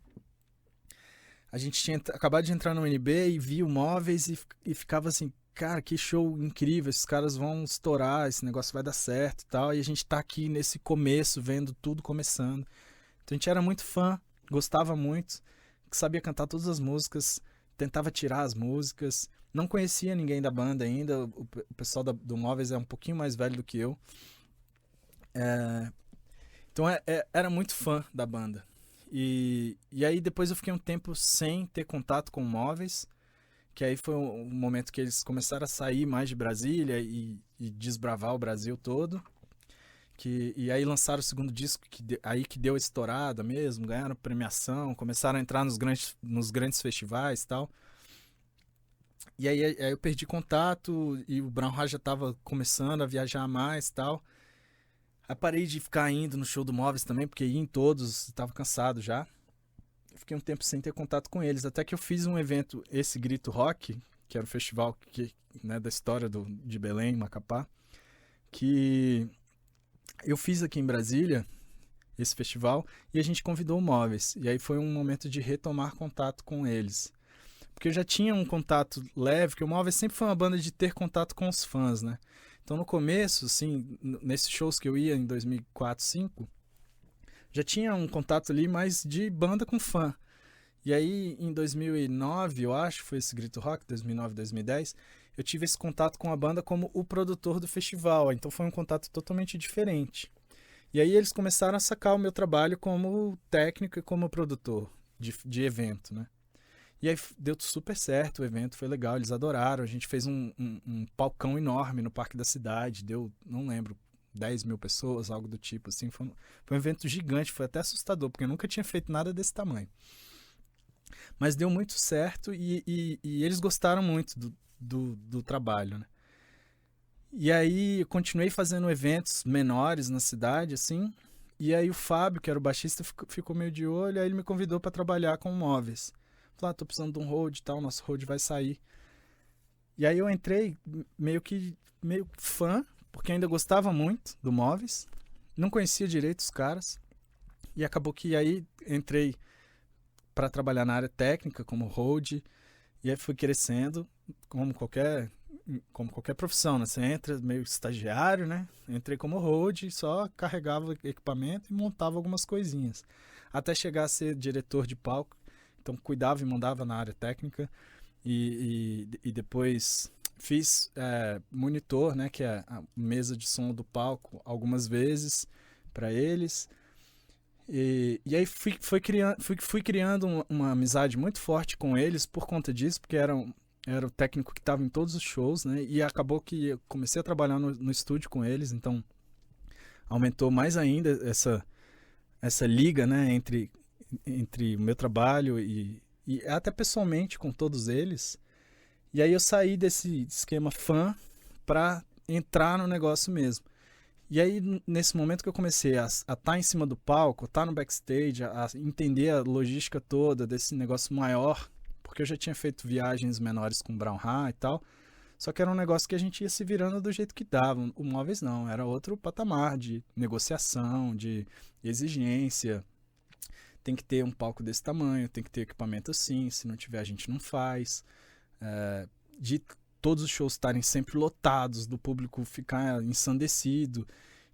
B: A gente tinha acabado de entrar na UNB e via o Móveis e ficava assim, cara, que show incrível, esses caras vão estourar, esse negócio vai dar certo e tal. E a gente tá aqui nesse começo, vendo tudo começando. Então a gente era muito fã, gostava muito, sabia cantar todas as músicas, tentava tirar as músicas, não conhecia ninguém da banda ainda, o pessoal do Móveis é um pouquinho mais velho do que eu. Então era muito fã da banda. E aí depois eu fiquei um tempo sem ter contato com Móveis, que aí foi um momento que eles começaram a sair mais de Brasília e desbravar o Brasil todo. E aí lançaram o segundo disco, aí que deu a estourada mesmo, ganharam premiação, começaram a entrar nos grandes festivais e tal. E aí eu perdi contato e o Brown Ha já estava começando a viajar mais e tal. Aí parei de ficar indo no show do Móveis também, porque ia em todos, estava cansado já. Eu fiquei um tempo sem ter contato com eles, até que eu fiz um evento, esse Grito Rock, que era um festival né, da história de Belém, Macapá, que eu fiz aqui em Brasília, esse festival, e a gente convidou o Móveis. E aí foi um momento de retomar contato com eles. Porque eu já tinha um contato leve, que o Móveis sempre foi uma banda de ter contato com os fãs, né? Então no começo, assim, nesses shows que eu ia em 2004, 2005, já tinha um contato ali mais de banda com fã. E aí em 2009, eu acho, foi esse Grito Rock, 2009, 2010, eu tive esse contato com a banda como o produtor do festival. Então foi um contato totalmente diferente. E aí eles começaram a sacar o meu trabalho como técnico e como produtor de evento, né? E aí deu super certo, o evento foi legal, eles adoraram. A gente fez um palcão enorme no Parque da Cidade, deu, não lembro, 10 mil pessoas, algo do tipo, assim. Foi um evento gigante, foi até assustador, porque eu nunca tinha feito nada desse tamanho. Mas deu muito certo e eles gostaram muito do trabalho, né? E aí eu continuei fazendo eventos menores na cidade, assim. E aí o Fábio, que era o baixista, ficou meio de olho, aí ele me convidou para trabalhar com móveis. Falei, tô precisando de um road e tal, nosso road vai sair. E aí eu entrei meio fã, porque ainda gostava muito do móveis, não conhecia direito os caras, e acabou que aí entrei para trabalhar na área técnica, como road, e aí fui crescendo, como qualquer profissão, né? Você entra meio estagiário, né? Entrei como road, só carregava equipamento e montava algumas coisinhas, até chegar a ser diretor de palco. Então cuidava e mandava na área técnica e depois fiz monitor, né, que é a mesa de som do palco, algumas vezes para eles. E aí fui criando uma amizade muito forte com eles por conta disso, porque era o técnico que estava em todos os shows, né? E acabou que eu comecei a trabalhar no estúdio com eles, então aumentou mais ainda essa liga, né, entre o meu trabalho e até pessoalmente com todos eles. E aí eu saí desse esquema fã para entrar no negócio mesmo. E aí nesse momento que eu comecei a estar em cima do palco, estar no backstage, a entender a logística toda desse negócio maior, porque eu já tinha feito viagens menores com Brown Ha e tal, só que era um negócio que a gente ia se virando do jeito que dava. O móveis não, era outro patamar de negociação, de exigência. Tem que ter um palco desse tamanho, tem que ter equipamento assim, se não tiver a gente não faz. De todos os shows estarem sempre lotados, do público ficar ensandecido.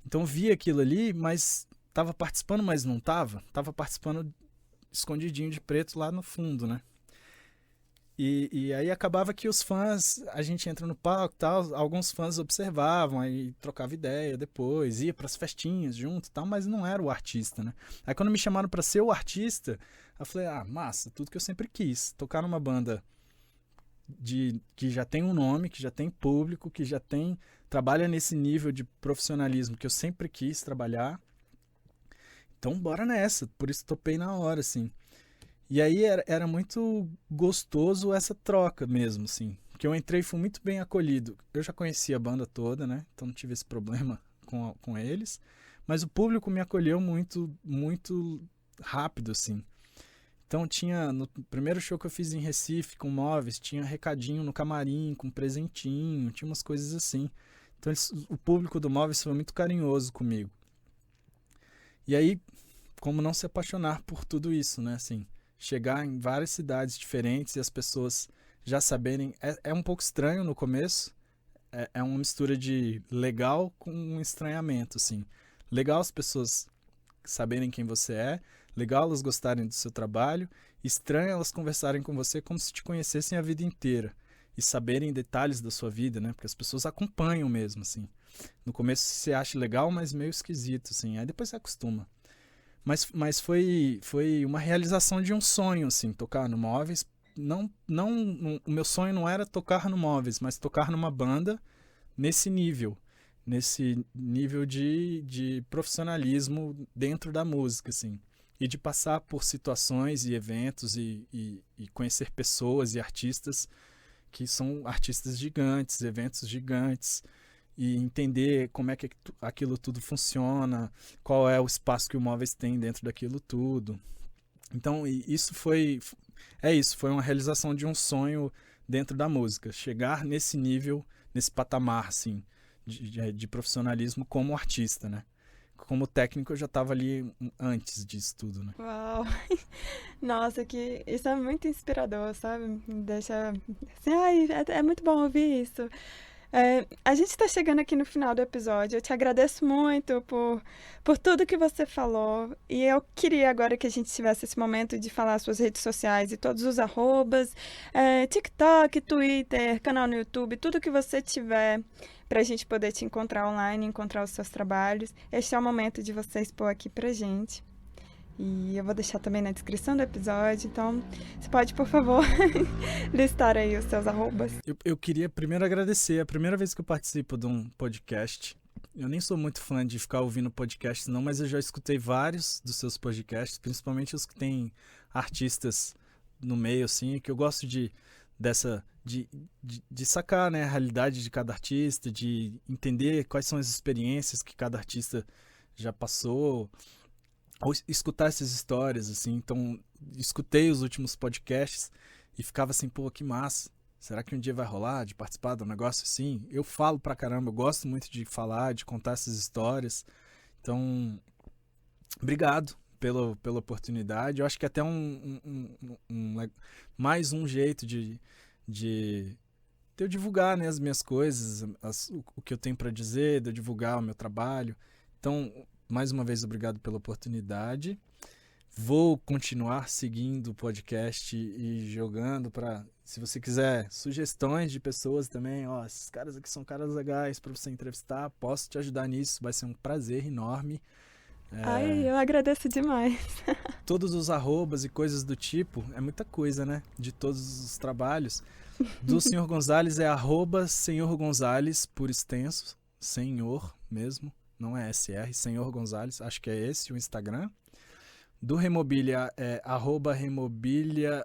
B: Então via aquilo ali, mas estava participando, mas não estava. Estava participando escondidinho de preto lá no fundo, né? E aí acabava que os fãs, a gente entra no palco e tal, alguns fãs observavam, aí trocava ideia depois, ia pras festinhas junto e tal, mas não era o artista, né? Aí quando me chamaram pra ser o artista, eu falei, massa, tudo que eu sempre quis, tocar numa banda que já tem um nome, que já tem público, que já trabalha nesse nível de profissionalismo que eu sempre quis trabalhar. Então bora nessa, por isso topei na hora, assim. E aí era muito gostoso essa troca mesmo, assim. Porque eu entrei e fui muito bem acolhido. Eu já conhecia a banda toda, né? Então não tive esse problema com eles. Mas o público me acolheu muito, muito rápido, assim. Então no primeiro show que eu fiz em Recife com móveis, tinha recadinho no camarim, com presentinho, tinha umas coisas assim. Então o público do móveis foi muito carinhoso comigo. E aí, como não se apaixonar por tudo isso, né? Assim, chegar em várias cidades diferentes e as pessoas já saberem... É um pouco estranho no começo, é uma mistura de legal com um estranhamento, assim. Legal as pessoas saberem quem você é, legal elas gostarem do seu trabalho, estranho elas conversarem com você como se te conhecessem a vida inteira e saberem detalhes da sua vida, né? Porque as pessoas acompanham mesmo, assim. No começo você acha legal, mas meio esquisito, assim. Aí depois você acostuma. Mas foi uma realização de um sonho, assim, tocar no móveis. O meu sonho não era tocar no móveis, mas tocar numa banda nesse nível de profissionalismo dentro da música, assim. E de passar por situações e eventos e conhecer pessoas e artistas que são artistas gigantes, eventos gigantes, e entender como é que aquilo tudo funciona, qual é o espaço que o móveis tem dentro daquilo tudo. Então, isso foi uma realização de um sonho dentro da música, chegar nesse nível, nesse patamar, assim, de profissionalismo como artista, né? Como técnico eu já estava ali antes disso tudo, né?
A: Uau! Nossa, isso é muito inspirador, sabe? Me deixa assim, é muito bom ouvir isso. A gente está chegando aqui no final do episódio. Eu te agradeço muito por tudo que você falou. E eu queria agora que a gente tivesse esse momento de falar suas redes sociais e todos os arrobas, TikTok, Twitter, canal no YouTube, tudo que você tiver para a gente poder te encontrar online, encontrar os seus trabalhos. Este é o momento de você expor aqui pra gente. E eu vou deixar também na descrição do episódio. Então, você pode, por favor, listar aí os seus arrobas.
B: Eu queria primeiro agradecer. É a primeira vez que eu participo de um podcast. Eu nem sou muito fã de ficar ouvindo podcasts, não, mas eu já escutei vários dos seus podcasts, principalmente os que tem artistas no meio, assim, que eu gosto de sacar, né, a realidade de cada artista, de entender quais são as experiências que cada artista já passou, ou escutar essas histórias, assim. Então, escutei os últimos podcasts e ficava assim, pô, que massa. Será que um dia vai rolar de participar de um negócio assim? Eu falo pra caramba, eu gosto muito de falar, de contar essas histórias. Então, obrigado pela oportunidade. Eu acho que até mais um jeito de eu divulgar, né, as minhas coisas, o que eu tenho para dizer, de eu divulgar o meu trabalho. Então, mais uma vez, obrigado pela oportunidade. Vou continuar seguindo o podcast e jogando para, se você quiser, sugestões de pessoas também. Ó, esses caras aqui são caras legais para você entrevistar. Posso te ajudar nisso, vai ser um prazer enorme.
A: Ai, eu agradeço demais.
B: Todos os arrobas e coisas do tipo, é muita coisa, né? De todos os trabalhos. Do Senhor Gonzalez é @Senhor Gonzalez, por extenso. Senhor mesmo, não é SR, Senhor Gonzalez, acho que é esse o Instagram. Do Remobilia é @Remobilia_,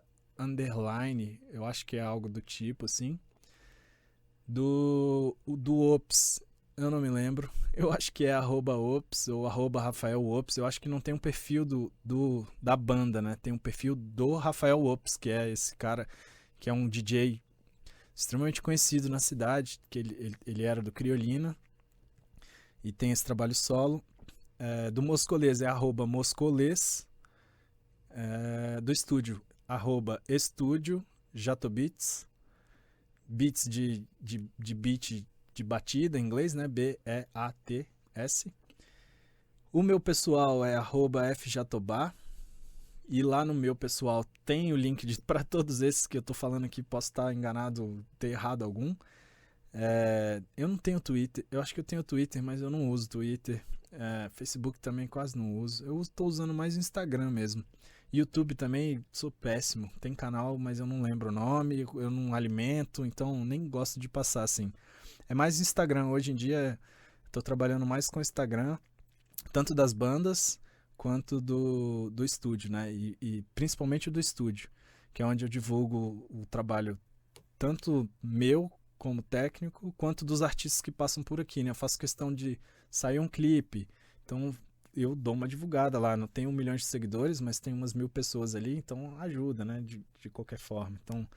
B: eu acho que é algo do tipo, assim. Do Ops, eu não me lembro. Eu acho que é @Ops ou @Rafael Ops. Eu acho que não tem um perfil da banda, né? Tem um perfil do Rafael Ops, que é esse cara que é um DJ extremamente conhecido na cidade, que ele era do Criolina e tem esse trabalho solo. Do Moscolês é @Moscolês. Do estúdio, @Estúdio Jatobits. Beats de beat de batida em inglês, né? BEATS. O meu pessoal é @FJatobá. E lá no meu pessoal tem o link para todos esses que eu tô falando aqui. Posso estar enganado, ter errado algum. Eu não tenho Twitter. Eu acho que eu tenho Twitter, mas eu não uso Twitter. Facebook também quase não uso. Eu estou usando mais o Instagram mesmo. YouTube também sou péssimo. Tem canal, mas eu não lembro o nome. Eu não alimento, então nem gosto de passar assim. É mais Instagram. Hoje em dia estou trabalhando mais com o Instagram, tanto das bandas quanto do estúdio, né? E principalmente do estúdio, que é onde eu divulgo o trabalho tanto meu como técnico, quanto dos artistas que passam por aqui, né? Eu faço questão de sair um clipe, então eu dou uma divulgada lá. Não tenho 1 milhão de seguidores, mas tem umas 1000 pessoas ali, então ajuda, né? De qualquer forma. Então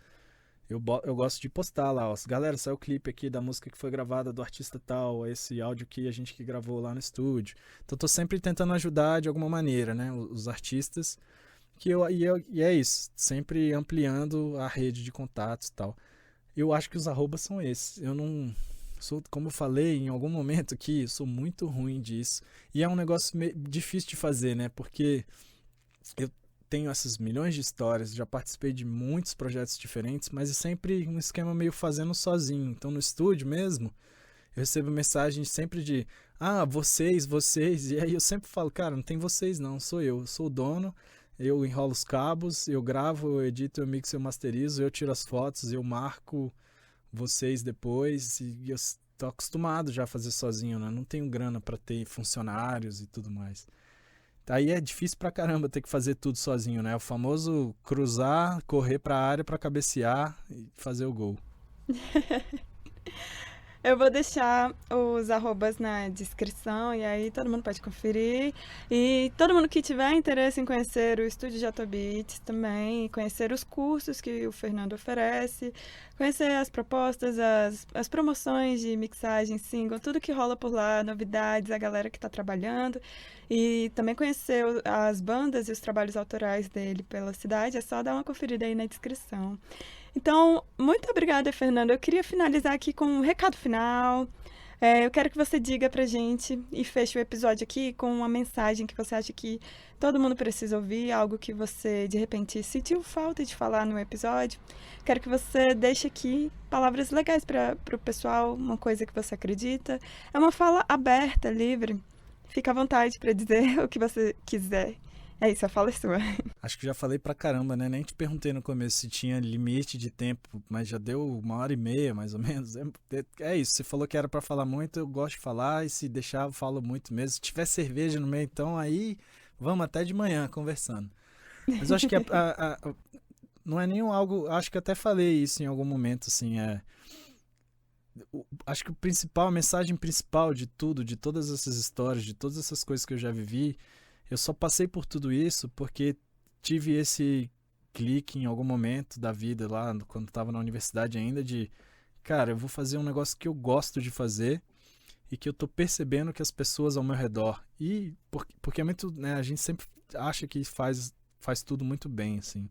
B: eu gosto de postar lá, ó. Galera, saiu o clipe aqui da música que foi gravada do artista tal, esse áudio aqui a gente que gravou lá no estúdio. Então tô sempre tentando ajudar de alguma maneira, né? Os artistas, e é isso, sempre ampliando a rede de contatos e tal. Eu acho que os arrobas são esses. Eu não sou, como eu falei em algum momento aqui, eu sou muito ruim disso. E é um negócio difícil de fazer, né? Porque eu tenho essas milhões de histórias, já participei de muitos projetos diferentes, mas é sempre um esquema meio fazendo sozinho. Então no estúdio mesmo, eu recebo mensagens sempre de vocês, e aí eu sempre falo, cara, não tem vocês não, sou eu sou o dono, eu enrolo os cabos, eu gravo, eu edito, eu mixo, eu masterizo, eu tiro as fotos, eu marco vocês depois, e eu tô acostumado já a fazer sozinho, né? Não tenho grana para ter funcionários e tudo mais. Aí é difícil pra caramba ter que fazer tudo sozinho, né? O famoso cruzar, correr pra área pra cabecear e fazer o gol.
A: Eu vou deixar os arrobas na descrição e aí todo mundo pode conferir. E todo mundo que tiver interesse em conhecer o Estúdio Jatobits também, conhecer os cursos que o Fernando oferece, conhecer as propostas, as promoções de mixagem, single, tudo que rola por lá, novidades, a galera que está trabalhando. E também conhecer as bandas e os trabalhos autorais dele pela cidade, é só dar uma conferida aí na descrição. Então, muito obrigada, Fernando. Eu queria finalizar aqui com um recado final. Eu quero que você diga pra gente e feche o episódio aqui com uma mensagem que você acha que todo mundo precisa ouvir, algo que você, de repente, sentiu falta de falar no episódio. Quero que você deixe aqui palavras legais para o pessoal, uma coisa que você acredita. É uma fala aberta, livre. Fica à vontade para dizer o que você quiser. É isso, a fala é sua.
B: Acho que já falei pra caramba, né? Nem te perguntei no começo se tinha limite de tempo, mas já deu 1h30, mais ou menos. É isso, você falou que era pra falar muito, eu gosto de falar, e se deixar, eu falo muito mesmo. Se tiver cerveja no meio, então aí vamos até de manhã conversando. Mas eu acho que não é nenhum algo, acho que até falei isso em algum momento, assim, acho que a mensagem principal de tudo, de todas essas histórias, de todas essas coisas que eu já vivi, eu só passei por tudo isso porque tive esse clique em algum momento da vida lá, quando estava na universidade ainda, de, cara, eu vou fazer um negócio que eu gosto de fazer e que eu tô percebendo que as pessoas ao meu redor, e porque é muito, né, a gente sempre acha que faz tudo muito bem, assim.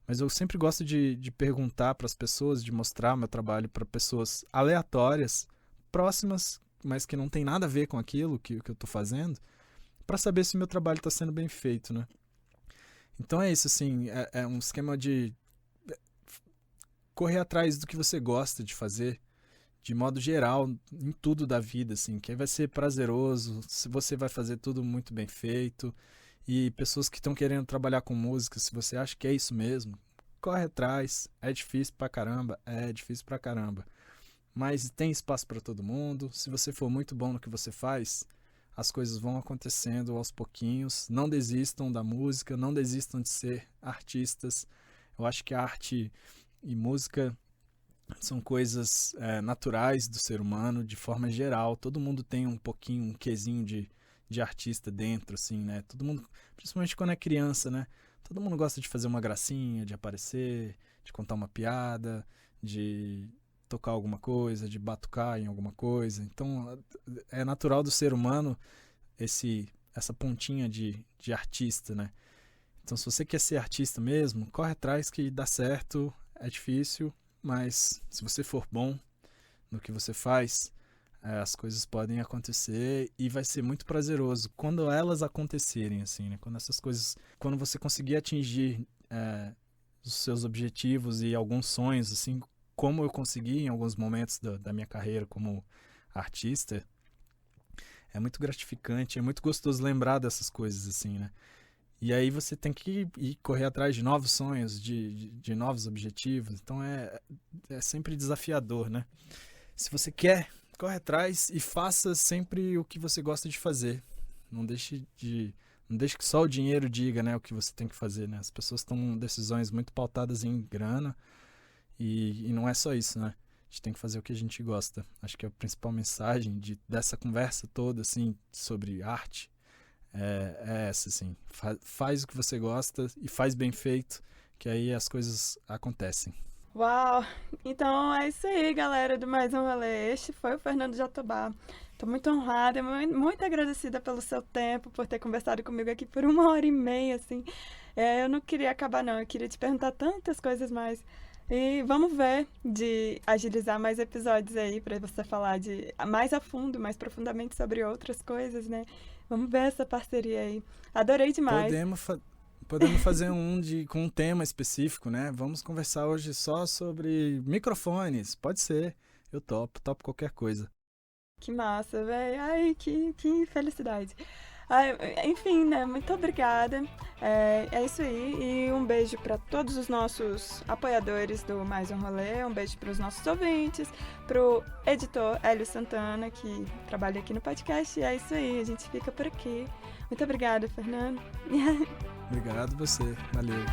B: Mas eu sempre gosto de perguntar para as pessoas, de mostrar meu trabalho para pessoas aleatórias, próximas, mas que não tem nada a ver com aquilo que eu tô fazendo, para saber se o meu trabalho está sendo bem feito, né? Então é isso, assim, é um esquema de correr atrás do que você gosta de fazer, de modo geral, em tudo da vida, assim, que aí vai ser prazeroso, se você vai fazer tudo muito bem feito, e pessoas que estão querendo trabalhar com música, se você acha que é isso mesmo, corre atrás, é difícil pra caramba, mas tem espaço para todo mundo, se você for muito bom no que você faz, as coisas vão acontecendo aos pouquinhos, não desistam da música, não desistam de ser artistas, eu acho que a arte e música são coisas naturais do ser humano, de forma geral, todo mundo tem um pouquinho, um quesinho de artista dentro, assim, né? Todo mundo, principalmente quando é criança, né? Todo mundo gosta de fazer uma gracinha, de aparecer, de contar uma piada, de tocar alguma coisa, de batucar em alguma coisa. Então, é natural do ser humano essa pontinha de artista, né? Então, se você quer ser artista mesmo, corre atrás que dá certo, é difícil, mas se você for bom no que você faz, as coisas podem acontecer e vai ser muito prazeroso quando elas acontecerem, assim, né? Quando você conseguir atingir os seus objetivos e alguns sonhos, assim, como eu consegui em alguns momentos da minha carreira como artista, é muito gratificante, é muito gostoso lembrar dessas coisas, assim, né? E aí você tem que ir correr atrás de novos sonhos, de novos objetivos, então é sempre desafiador, né? Se você quer, corre atrás e faça sempre o que você gosta de fazer. Não deixe que só o dinheiro diga, né, o que você tem que fazer, né? As pessoas tomam decisões muito pautadas em grana e não é só isso, né? A gente tem que fazer o que a gente gosta. Acho que a principal mensagem dessa conversa toda, assim, sobre arte é essa, assim. Faz o que você gosta e faz bem feito, que aí as coisas acontecem.
A: Uau! Então é isso aí, galera, do Mais Um Rolê. Este foi o Fernando Jatobá. Estou muito honrada, muito agradecida pelo seu tempo, por ter conversado comigo aqui por 1h30, assim. Eu não queria acabar, não. Eu queria te perguntar tantas coisas mais. E vamos ver de agilizar mais episódios aí para você falar mais a fundo, mais profundamente sobre outras coisas, né? Vamos ver essa parceria aí. Adorei demais.
B: Podemos fazer com um tema específico, né? Vamos conversar hoje só sobre microfones. Pode ser. Eu topo qualquer coisa.
A: Que massa, velho. Ai, que felicidade. Ai, enfim, né? Muito obrigada. É isso aí. E um beijo para todos os nossos apoiadores do Mais Um Rolê. Um beijo para os nossos ouvintes, pro editor Hélio Santana, que trabalha aqui no podcast. E é isso aí. A gente fica por aqui. Muito obrigada, Fernando.
B: Obrigado você. Valeu.